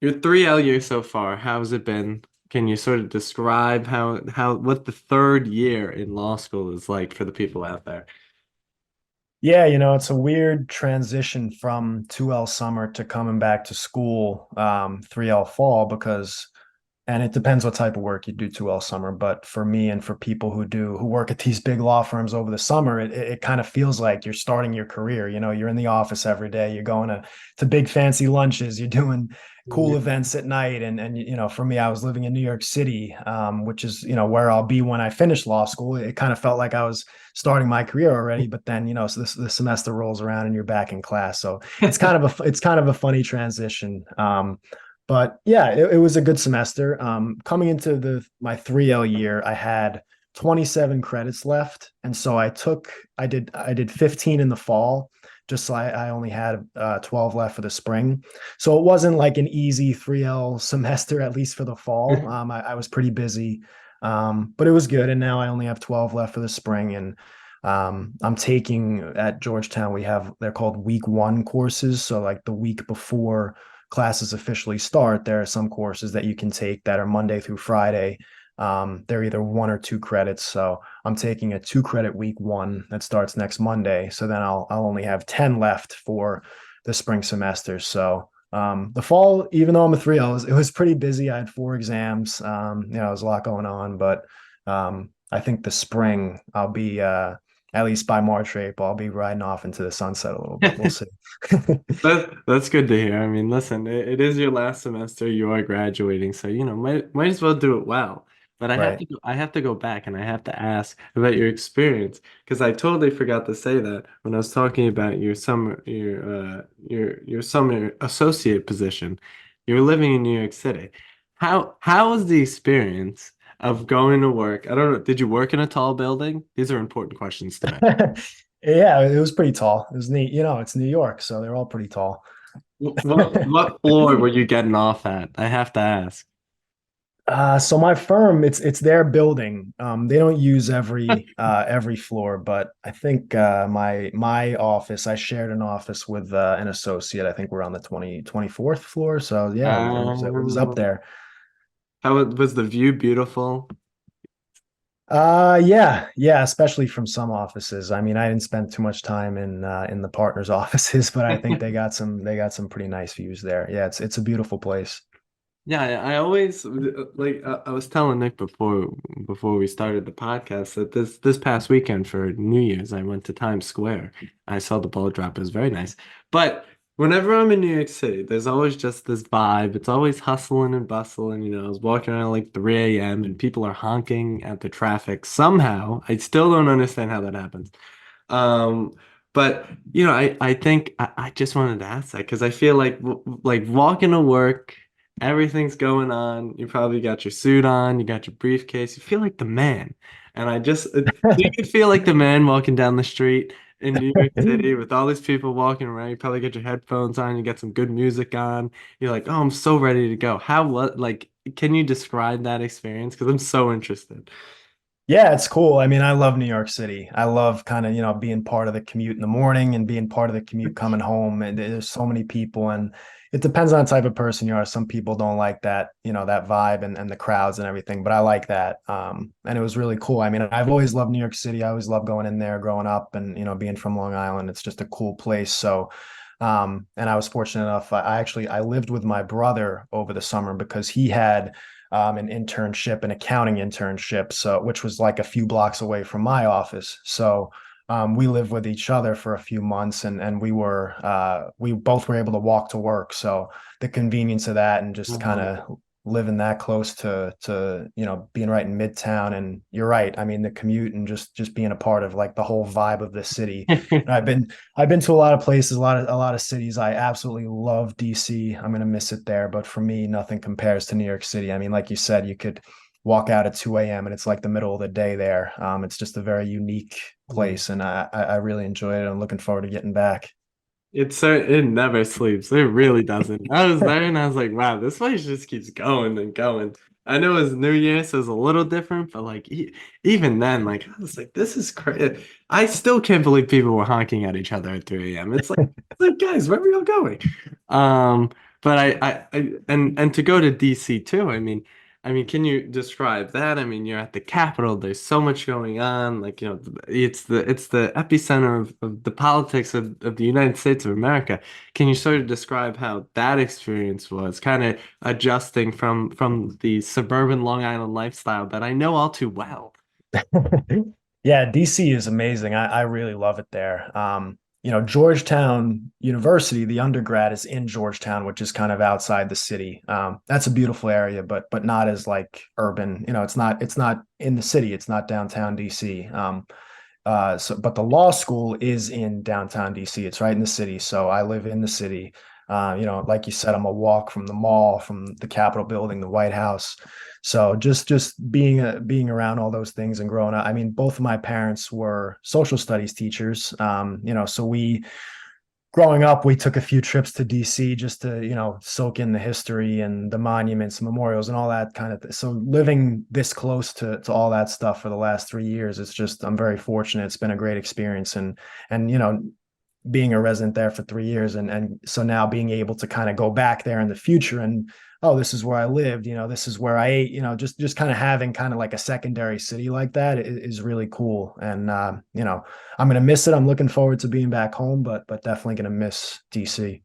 your 3L year so far, how's it been? Can you sort of describe what the third year in law school is like for the people out there? Yeah, it's a weird transition from 2L summer to coming back to school, 3L fall, because and it depends what type of work you do 2L summer. But for me and for people who work at these big law firms over the summer, it kind of feels like you're starting your career. You're in the office every day, you're going to big fancy lunches, you're doing cool Yeah. events at night. And for me, I was living in New York City, which is, where I'll be when I finish law school. It kind of felt like I was starting my career already, but then, so the semester rolls around and you're back in class. So it's kind of a funny transition. But yeah, it was a good semester. Coming into my 3L year, I had 27 credits left, and so I did 15 in the fall, just so I only had 12 left for the spring. So it wasn't like an easy 3L semester, at least for the fall. I was pretty busy, but it was good. And now I only have 12 left for the spring, and I'm taking at Georgetown. They're called week one courses, so like the week before classes officially start, there are some courses that you can take that are Monday through Friday. They're either 1 or 2 credits. So I'm taking a 2 credit week one that starts next Monday. So then I'll only have 10 left for the spring semester. So the fall, even though I'm a 3L, it was pretty busy. I had 4 exams. There was a lot going on, but I think the spring I'll be at least by March or April, I'll be riding off into the sunset a little bit. We'll see. That's good to hear. I mean, listen, it is your last semester. You are graduating, so might as well do it well. But Right. I have to go back and I have to ask about your experience because I totally forgot to say that when I was talking about your summer associate position. You were living in New York City. How was the experience of going to work? I don't know. Did you work in a tall building? These are important questions to me. Yeah, it was pretty tall. It was neat. It's New York, so they're all pretty tall. What floor were you getting off at? I have to ask. So my firm, it's their building. They don't use every floor, but I think my office, I shared an office with an associate. I think we're on the 24th floor. So yeah, it was up Um, there. was the view beautiful? Yeah, especially from some offices. I mean, I didn't spend too much time in the partners' offices, but I think they got some pretty nice views there. Yeah, it's a beautiful place. Yeah, I always like I was telling Nick before we started the podcast that this past weekend for New Year's I went to Times Square. I saw the ball drop. It was very nice. But whenever I'm in New York City, there's always just this vibe. It's always hustling and bustling. I was walking around like 3 a.m. and people are honking at the traffic. Somehow, I still don't understand how that happens. Um, but I think I just wanted to ask that because I feel like walking to work. Everything's going on. You probably got your suit on, you got your briefcase. You feel like the man. And do you feel like the man walking down the street in New York City with all these people walking around? You probably get your headphones on, you got some good music on. You're like, oh, I'm so ready to go. Can you describe that experience? Because I'm so interested. Yeah, it's cool. I mean, I love New York City. I love kind of, being part of the commute in the morning and being part of the commute coming home. And there's so many people, and it depends on the type of person you are. Some people don't like that, that vibe and the crowds and everything, but I like that. And it was really cool. I mean, I've always loved New York City. I always loved going in there growing up and, being from Long Island. It's just a cool place. So, and I was fortunate enough. I lived with my brother over the summer because he had an internship, an accounting internship, so which was like a few blocks away from my office. So we lived with each other for a few months, and we both were able to walk to work. So the convenience of that, and just kind Mhm. of living that close to being right in Midtown. And you're right. I mean, the commute and just being a part of like the whole vibe of the city. And I've been to a lot of places, a lot of cities. I absolutely love DC. I'm gonna miss it there, but for me, nothing compares to New York City. I mean, like you said, you could walk out at 2 a.m. and it's like the middle of the day there. It's just a very unique Mm. place, and I really enjoy it. I'm looking forward to getting back. It never sleeps. It really doesn't. I was there and I was like, wow, this place just keeps going and going. I know it was New Year, so it was a little different, but like even then, like I was like, this is crazy. I still can't believe people were honking at each other at 3 a.m. It's like, guys, where are we all going? Um, but and to go to DC too, I mean, can you describe that? I mean, you're at the Capitol. There's so much going on. Like, it's the epicenter of the politics of the United States of America. Can you sort of describe how that experience was, kind of adjusting from the suburban Long Island lifestyle that I know all too well? Yeah, DC is amazing. I really love it there. Georgetown University, the undergrad is in Georgetown, which is kind of outside the city. That's a beautiful area, but not as like urban. It's not in the city. It's not downtown DC. But the law school is in downtown DC. It's right in the city. So I live in the city. Like you said, I'm a walk from the mall, from the Capitol building, the White House. So just being around all those things and growing up. I mean, both of my parents were social studies teachers. So we growing up, we took a few trips to DC just to, soak in the history and the monuments, memorials, and all that kind of thing. So living this close to all that stuff for the last 3 years, I'm very fortunate. It's been a great experience, and being a resident there for 3 years, and so now being able to kind of go back there in the future and, oh, this is where I lived, this is where I ate, just kind of having kind of like a secondary city like that is really cool. And I'm gonna miss it. I'm looking forward to being back home, but definitely gonna miss DC.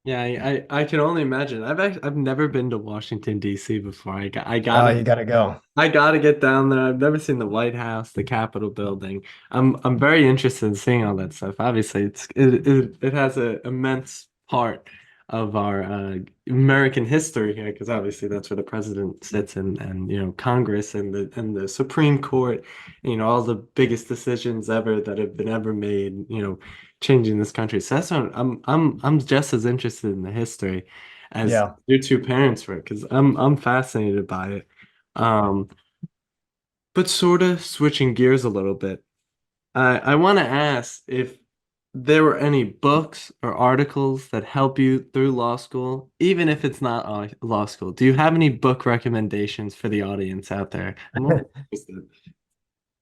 Yeah, I can only imagine. I've never been to Washington D.C. before. I Oh, gotta you gotta go. I gotta get down there. I've never seen the White House, the Capitol building. I'm very interested in seeing all that stuff. Obviously, it has an immense part of our American history here, because obviously that's where the president sits, and Congress and the Supreme Court, all the biggest decisions ever that have been ever made, changing this country. So that's what I'm just as interested in the history as Yeah. your two parents were, because I'm fascinated by it. Um, but sort of switching gears a little bit, I want to ask if there were any books or articles that help you through law school, even if it's not law school. Do you have any book recommendations for the audience out there? I'm always interested.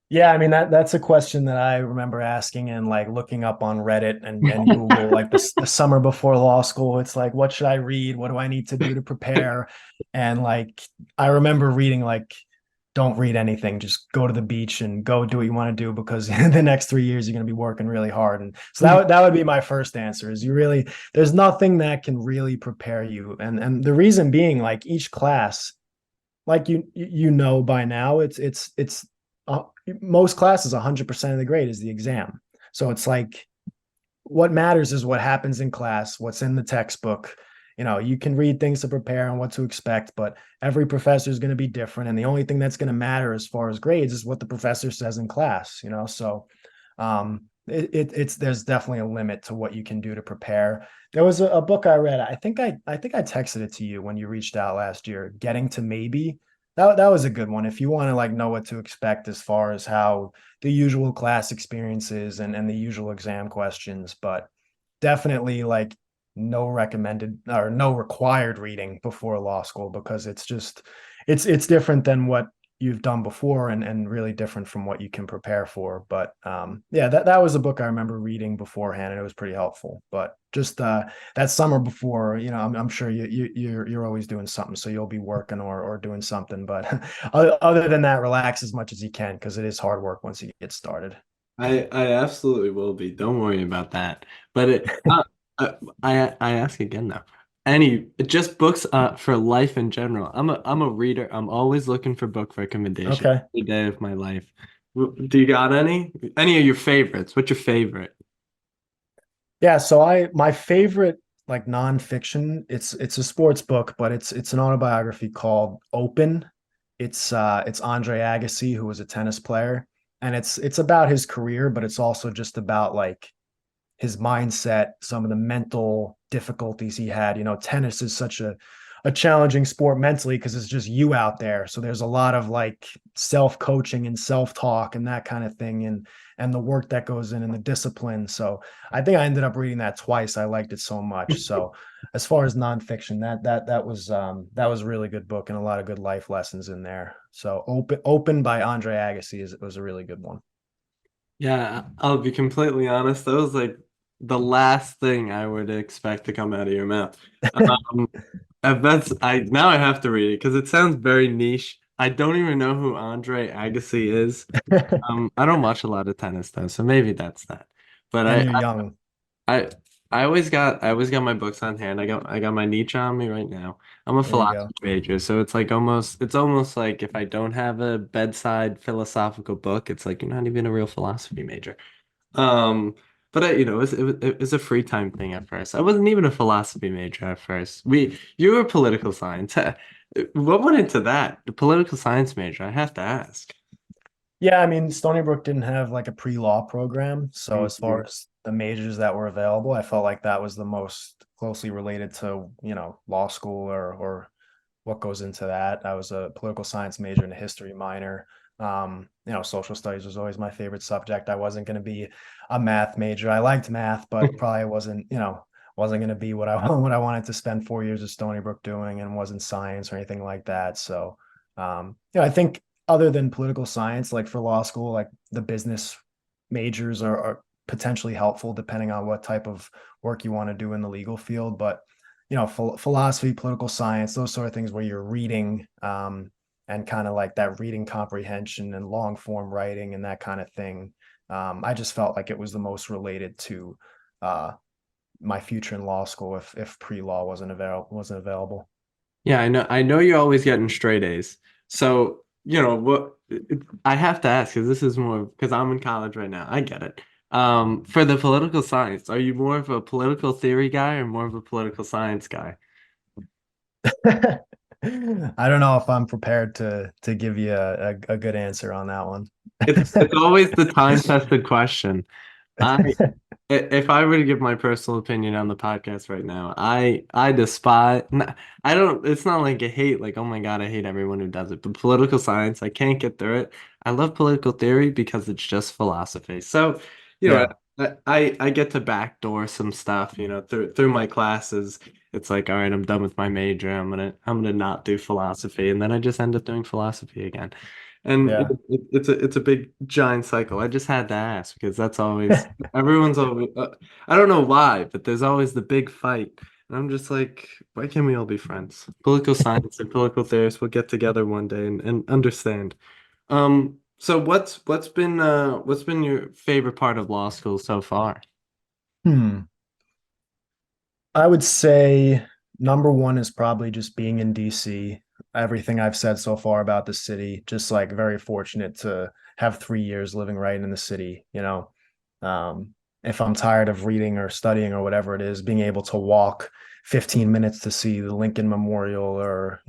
Yeah, I mean that's a question that I remember asking and like looking up on Reddit and Google like the summer before law school. It's like, what should I read? What do I need to do to prepare? And like I remember reading like, don't read anything, just go to the beach and go do what you want to do, because the next 3 years you're going to be working really hard. And so that would be my first answer, is there's nothing that can really prepare you. And the reason being, like each class, like by now, it's uh, most classes 100% of the grade is the exam. So it's like what matters is what happens in class, what's in the textbook. You can read things to prepare on what to expect, but every professor is going to be different, and the only thing that's going to matter as far as grades is what the professor says in class. So it's there's definitely a limit to what you can do to prepare. There was a book I read. I think I texted it to you when you reached out last year. Getting to Maybe. That was a good one. If you want to like know what to expect as far as how the usual class experiences and the usual exam questions, but definitely like no recommended or no required reading before law school, because it's different than what you've done before, and really different from what you can prepare for. But yeah, that was a book I remember reading beforehand, and it was pretty helpful. But just that summer before, I'm sure you're always doing something, so you'll be working or doing something. But other than that, relax as much as you can, because it is hard work once you get started. I absolutely will be. Don't worry about that. But I ask again now. Any just books for life in general. I'm a reader. I'm always looking for book recommendations Okay. every day of my life. Do you got any? Any of your favorites? What's your favorite? Yeah, so my favorite like nonfiction, it's a sports book, but it's an autobiography called Open. It's Andre Agassi, who was a tennis player, and it's about his career, but it's also just about like his mindset, some of the mental difficulties he had. Tennis is such a a challenging sport mentally because it's just you out there. So there's a lot of like self-coaching and self-talk and that kind of thing, and the work that goes in and the discipline. So I think I ended up reading that twice. I liked it so much. So as far as nonfiction, that was a really good book and a lot of good life lessons in there. So Open by Andre Agassi was a really good one. Yeah, I'll be completely honest. That was like the last thing I would expect to come out of your mouth. Um, and that's I now I have to read it because it sounds very niche. I don't even know who Andre Agassi is. I don't watch a lot of tennis though, so maybe that's that. But And you're young. I I always got my books on hand. I got my Nietzsche on me right now. I'm a There you philosophy go. major, so it's almost like if I don't have a bedside philosophical book, it's like you're not even a real philosophy major. Um, but it was a free time thing at first. I wasn't even a philosophy major at first. You were political science. What went into that? The political science major, I have to ask. Yeah, I mean, Stony Brook didn't have like a pre-law program. So as far Mhm. as the majors that were available, I felt like that was the most closely related to, law school or what goes into that. I was a political science major and a history minor. Social studies was always my favorite subject. I wasn't going to be a math major. I liked math, but probably wasn't going to be what I what I wanted to spend 4 years at Stony Brook doing, and wasn't science or anything like that. So, I think other than political science, like for law school, like the business majors are potentially helpful depending on what type of work you want to do in the legal field. But philosophy, political science, those sort of things where you're reading, and kind of like that reading comprehension and long form writing and that kind of thing. I just felt like it was the most related to uh, my future in law school if pre-law wasn't available. Yeah, I know you're always getting straight A's. So, what I have to ask because this is more because I'm in college right now. I get it. For the political science, are you more of a political theory guy or more of a political science guy? I don't know if I'm prepared to give you a good answer on that one. It's always the time-tested question. I if I were to give my personal opinion on the podcast right now, I despise. I don't. It's not like I hate. Like, oh my God, I hate everyone who does it. But political science, I can't get through it. I love political theory because it's just philosophy. So, you know, Yeah. I get to backdoor some stuff. Through my classes. It's like, all right, I'm done with my major. I'm gonna not do philosophy, and then I just end up doing philosophy again. And Yeah. it's a big giant cycle. I just had to ask because that's always everyone's always I don't know why, but there's always the big fight. And I'm just like, why can't we all be friends? Political science and political theorists will get together one day and understand. So what's been your favorite part of law school so far? Hmm. I would say number one is probably just being in DC. Everything I've said so far about the city, just like very fortunate to have 3 years living right in the city. If I'm tired of reading or studying or whatever it is, being able to walk 15 minutes to see the Lincoln Memorial, or,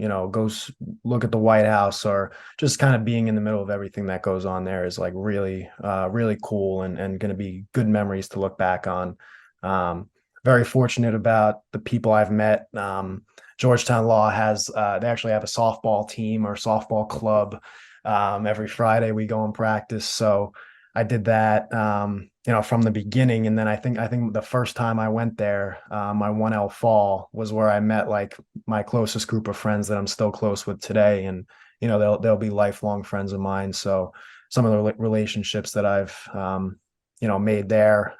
look at the White House, or just kind of being in the middle of everything that goes on there is like really, really cool, and going to be good memories to look back on. Um, Very fortunate about the people I've met. Georgetown Law they actually have a softball team or softball club. Every Friday we go and practice. So I did that, from the beginning. And then I think the first time I went there, my 1L fall was where I met like my closest group of friends that I'm still close with today. And, they'll be lifelong friends of mine. So some of the relationships that I've, made there,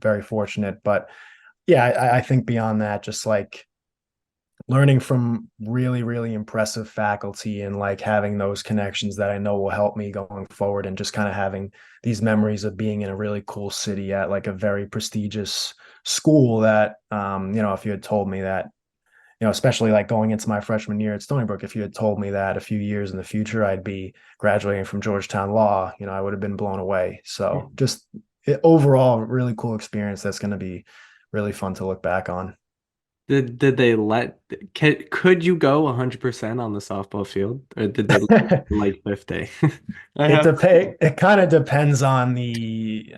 very fortunate. But yeah, I think beyond that, just like learning from really, really impressive faculty, and like having those connections that I know will help me going forward, and just kind of having these memories of being in a really cool city at like a very prestigious school that, if you had told me that, especially like going into my freshman year at Stony Brook, if you had told me that a few years in the future I'd be graduating from Georgetown Law, I would have been blown away. So just overall, really cool experience that's going to be really fun to look back on. Did they could you go 100% on the softball field or did they let you go like 50? I have It kind of depends on the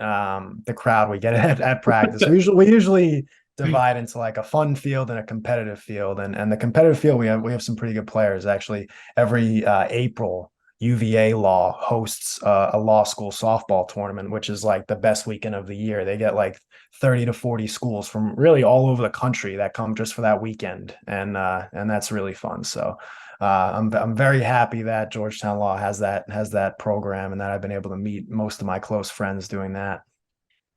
crowd we get at practice. We usually divide into like a fun field and a competitive field. And the competitive field, we have some pretty good players. Actually, every April, UVA Law hosts a law school softball tournament, which is like the best weekend of the year. They get like 30 to 40 schools from really all over the country that come just for that weekend, and that's really fun. So I'm very happy that Georgetown Law has that program, and that I've been able to meet most of my close friends doing that.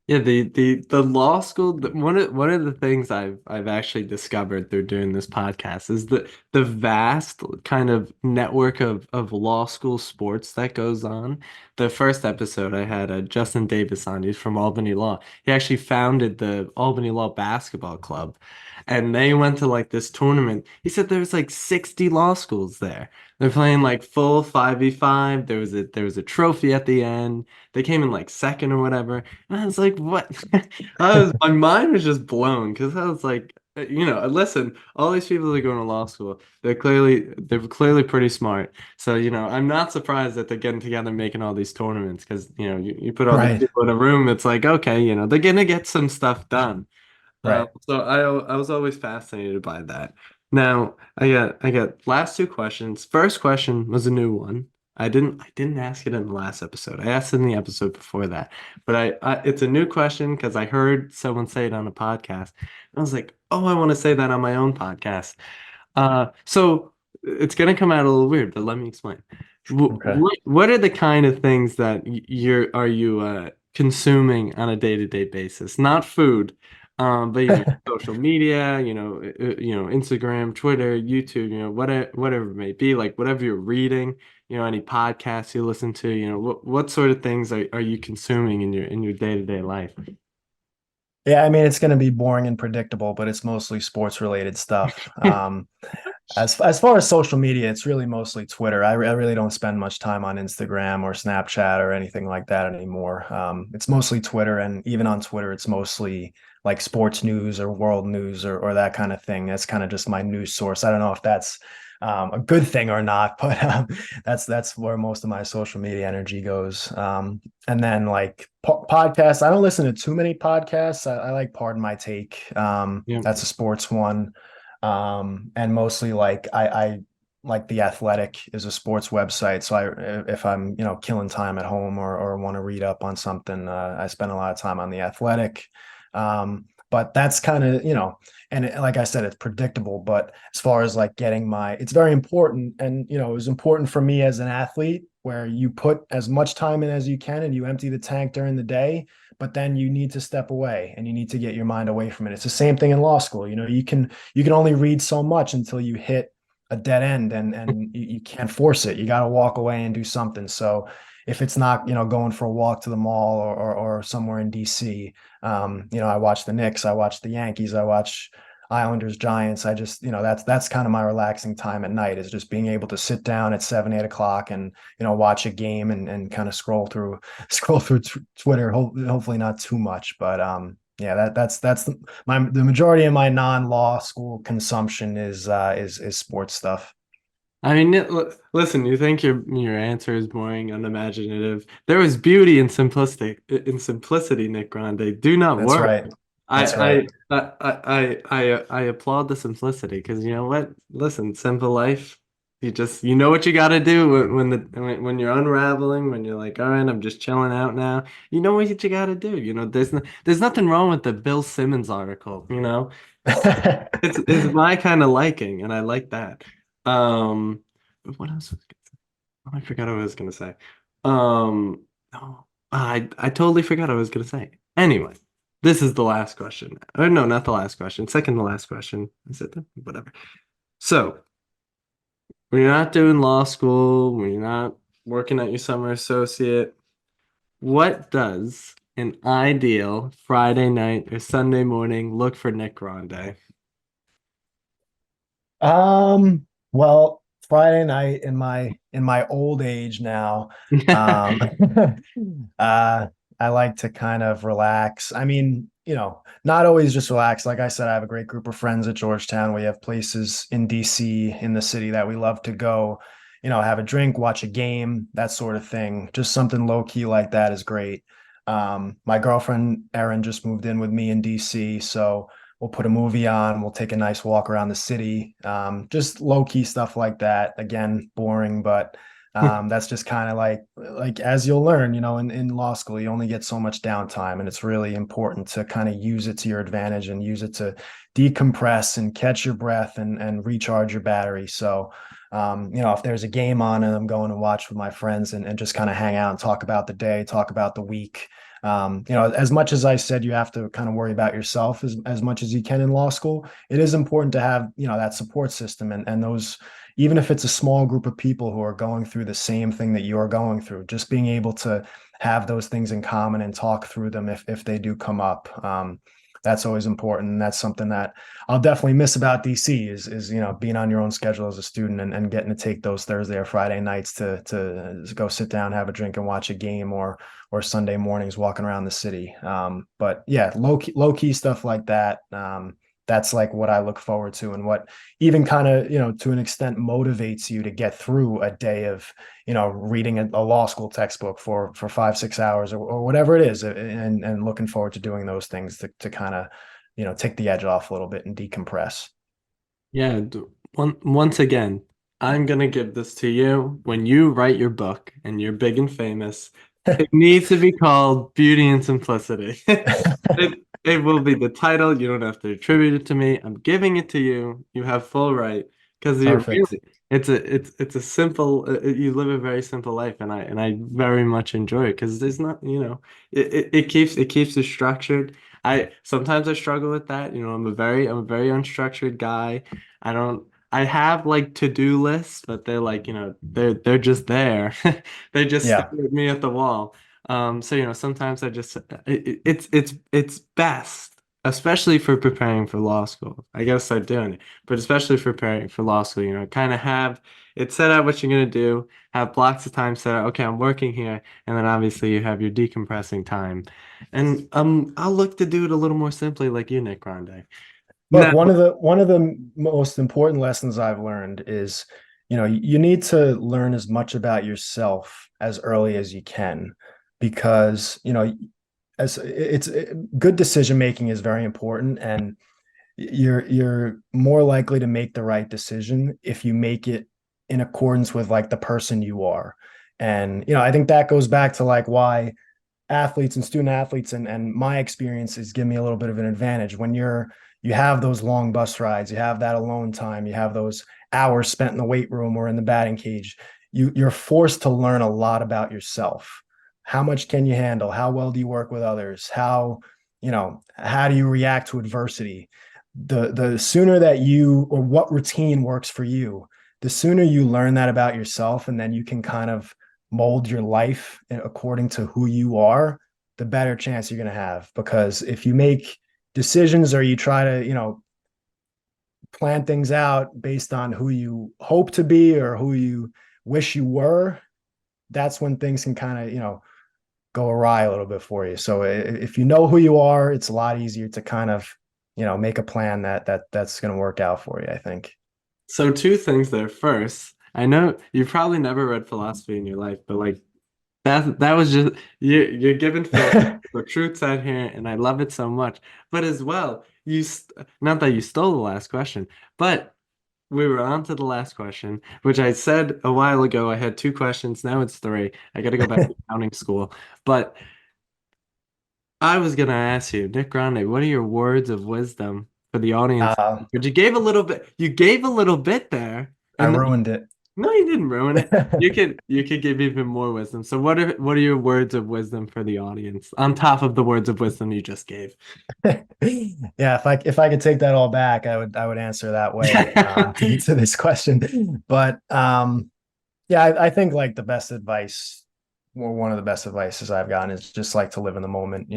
Yeah, the law school, one of the things I've actually discovered through doing this podcast is the vast kind of network of law school sports that goes on. The first episode I had Justin Davis on, he's from Albany Law. He actually founded the Albany Law Basketball Club. And they went to like this tournament. He said there's like 60 law schools there. They're playing like full 5v5. There was a trophy at the end. They came in like second or whatever. And I was like, what? My mind was just blown because I was like, listen, all these people that are going to law school, they're clearly pretty smart. So, I'm not surprised that they're getting together and making all these tournaments because, you put all these Right, people in a room, it's like, okay, they're gonna get some stuff done. right. So I was always fascinated by that. Now I got last two questions. First question was a new one. I didn't ask it in the last episode. I asked it in the episode before that, but it's a new question because I heard someone say it on a podcast. I was like, oh, I want to say that on my own podcast. So it's gonna come out a little weird, but let me explain. Okay. What are the kind of things that are you consuming on a day-to-day basis? Not food, but social media, Instagram, Twitter, YouTube, whatever it may be, like whatever you're reading, any podcasts you listen to, what sort of things are you consuming in your day-to-day life? Yeah, I mean, it's going to be boring and predictable, but it's mostly sports related stuff. As far as social media, it's really mostly Twitter. I really don't spend much time on Instagram or Snapchat or anything like that anymore. It's mostly Twitter, and even on Twitter, it's mostly like sports news or world news or that kind of thing. That's kind of just my news source. I don't know if that's a good thing or not, but that's where most of my social media energy goes. And then like podcasts, I don't listen to too many podcasts. I like Pardon My Take. Yeah. That's a sports one. And mostly like I like The Athletic is a sports website. So if I'm, killing time at home or want to read up on something, I spend a lot of time on The Athletic. But that's kind of, like I said, it's predictable. But as far as like it's very important. And, it was important for me as an athlete where you put as much time in as you can and you empty the tank during the day, but then you need to step away and you need to get your mind away from it. It's the same thing in law school. You can only read so much until you hit a dead end, and you can't force it. You got to walk away and do something. So if it's not, going for a walk to the mall or somewhere in DC, I watch the Knicks, I watch the Yankees, I watch Islanders, Giants. I just, that's kind of my relaxing time at night, is just being able to sit down at 7, 8 o'clock and, watch a game and kind of scroll through Twitter. Hopefully not too much, but yeah, that's the majority of my non-law school consumption is sports stuff. I mean, listen, you think your answer is boring, unimaginative. There was beauty in simplicity, Nick Grande. Do not That's worry. right. That's I right. I applaud the simplicity because you know what? Listen, simple life. You know what you got to do when you're unraveling, when you're like, all right, I'm just chilling out now. You know what you got to do. There's nothing wrong with the Bill Simmons article. It's my kind of liking, and I like that. Um, what else was I gonna say? Oh, I forgot what I was gonna say. No, I totally forgot what I was gonna say. Anyway, this is the last question. Or no, not the last question. Second to last question. Is it whatever? So, when you're not doing law school, when you're not working at your summer associate, what does an ideal Friday night or Sunday morning look for Nick Grande? Well, Friday night in my old age now, um, uh, I like to kind of relax. I mean, not always just relax. Like I said, I have a great group of friends at Georgetown. We have places in DC, in the city, that we love to go, have a drink, watch a game, that sort of thing. Just something low key like that is great. My girlfriend Erin just moved in with me in DC, so we'll put a movie on, we'll take a nice walk around the city. Just low key stuff like that. Again, boring, but that's just kind of like as you'll learn, in law school, you only get so much downtime, and it's really important to kind of use it to your advantage and use it to decompress and catch your breath and recharge your battery. So, if there's a game on and I'm going to watch with my friends and just kind of hang out and talk about the day, talk about the week. As much as I said, you have to kind of worry about yourself as much as you can in law school. It is important to have, that support system and those, even if it's a small group of people who are going through the same thing that you're going through, just being able to have those things in common and talk through them if they do come up. That's always important. And that's something that I'll definitely miss about DC is being on your own schedule as a student and getting to take those Thursday or Friday nights to go sit down, have a drink and watch a game or Sunday mornings walking around the city. But yeah, low key stuff like that. That's like what I look forward to and what even kind of, to an extent motivates you to get through a day of, reading a law school textbook for 5, 6 hours or whatever it is. And looking forward to doing those things to kind of, take the edge off a little bit and decompress. Yeah, once again, I'm gonna give this to you. When you write your book and you're big and famous, it needs to be called Beauty and Simplicity. It will be the title. You don't have to attribute it to me. I'm giving it to you. You have full right because you Perfect. really it's a simple. You live a very simple life, and I very much enjoy it because there's not it keeps it structured. I sometimes I struggle with that. I'm a very unstructured guy. I have like to-do lists, but they're like, they're just there. They just stare Yeah. at me at the wall. So sometimes I just it's best, especially for preparing for law school. I gotta start doing it, but especially for preparing for law school, kind of have it set out what you're gonna do, have blocks of time set out. Okay, I'm working here, and then obviously you have your decompressing time, and I'll look to do it a little more simply, like you, Nick Grande. Look, Now, one of the most important lessons I've learned is, you need to learn as much about yourself as early as you can, because, as good decision making is very important, and you're more likely to make the right decision if you make it in accordance with like the person you are. And, I think that goes back to like why athletes and student athletes and my experiences give me a little bit of an advantage when you have those long bus rides, you have that alone time, you have those hours spent in the weight room or in the batting cage. You're forced to learn a lot about yourself. How much can you handle? How well do you work with others? How do you react to adversity? The sooner that you, or what routine works for you, the sooner you learn that about yourself, and then you can kind of mold your life according to who you are, the better chance you're going to have. Because if you make decisions or you try to, plan things out based on who you hope to be or who you wish you were, that's when things can kind of, go awry a little bit for you. So if you know who you are, it's a lot easier to kind of, make a plan that's going to work out for you, I think. so two things there. First, I know you've probably never read philosophy in your life, but like that was just you're giving Phil the truths out here, and I love it so much. But as well, not that you stole the last question, but we were on to the last question, which I said a while ago. I had two questions. Now it's three. I got to go back to accounting school. But I was gonna ask you, Nick Grande, what are your words of wisdom for the audience? uh, But you gave a little bit. You gave a little bit there, I and ruined it. no, you didn't ruin it. You could give even more wisdom. So what are your words of wisdom for the audience on top of the words of wisdom you just gave? Yeah, if I could take that all back, I would answer that way to answer this question. But yeah, I think like the best advice, or one of the best advices I've gotten is just like to live in the moment.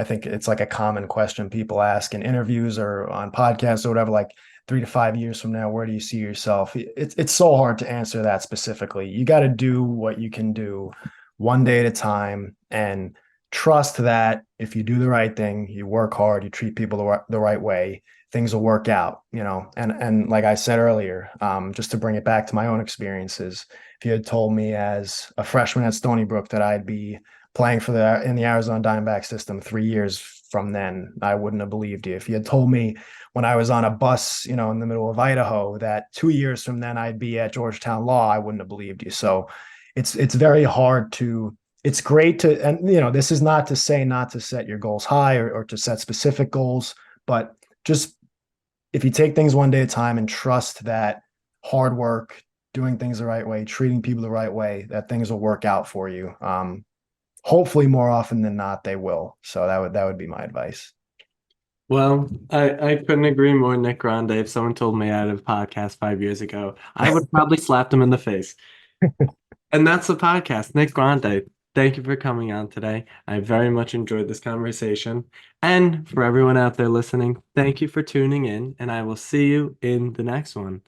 I think it's like a common question people ask in interviews or on podcasts or whatever, like 3 to 5 years from now, where do you see yourself? It's so hard to answer that specifically. You got to do what you can do one day at a time and trust that if you do the right thing, you work hard, you treat people the right way, things will work out, and like I said earlier, just to bring it back to my own experiences, if you had told me as a freshman at Stony Brook that I'd be playing in the Arizona Diamondback system 3 years from then, I wouldn't have believed you. If you had told me when I was on a bus, in the middle of Idaho, that 2 years from then I'd be at Georgetown Law, I wouldn't have believed you. So it's very hard to. It's great to, and this is not to say not to set your goals high or to set specific goals, but just if you take things one day at a time and trust that hard work, doing things the right way, treating people the right way, that things will work out for you. Hopefully more often than not, they will. So that would be my advice. Well, I couldn't agree more, Nick Grande. If someone told me I had a podcast 5 years ago, I would probably slap them in the face. And that's the podcast. Nick Grande, thank you for coming on today. I very much enjoyed this conversation. And for everyone out there listening, thank you for tuning in, and I will see you in the next one.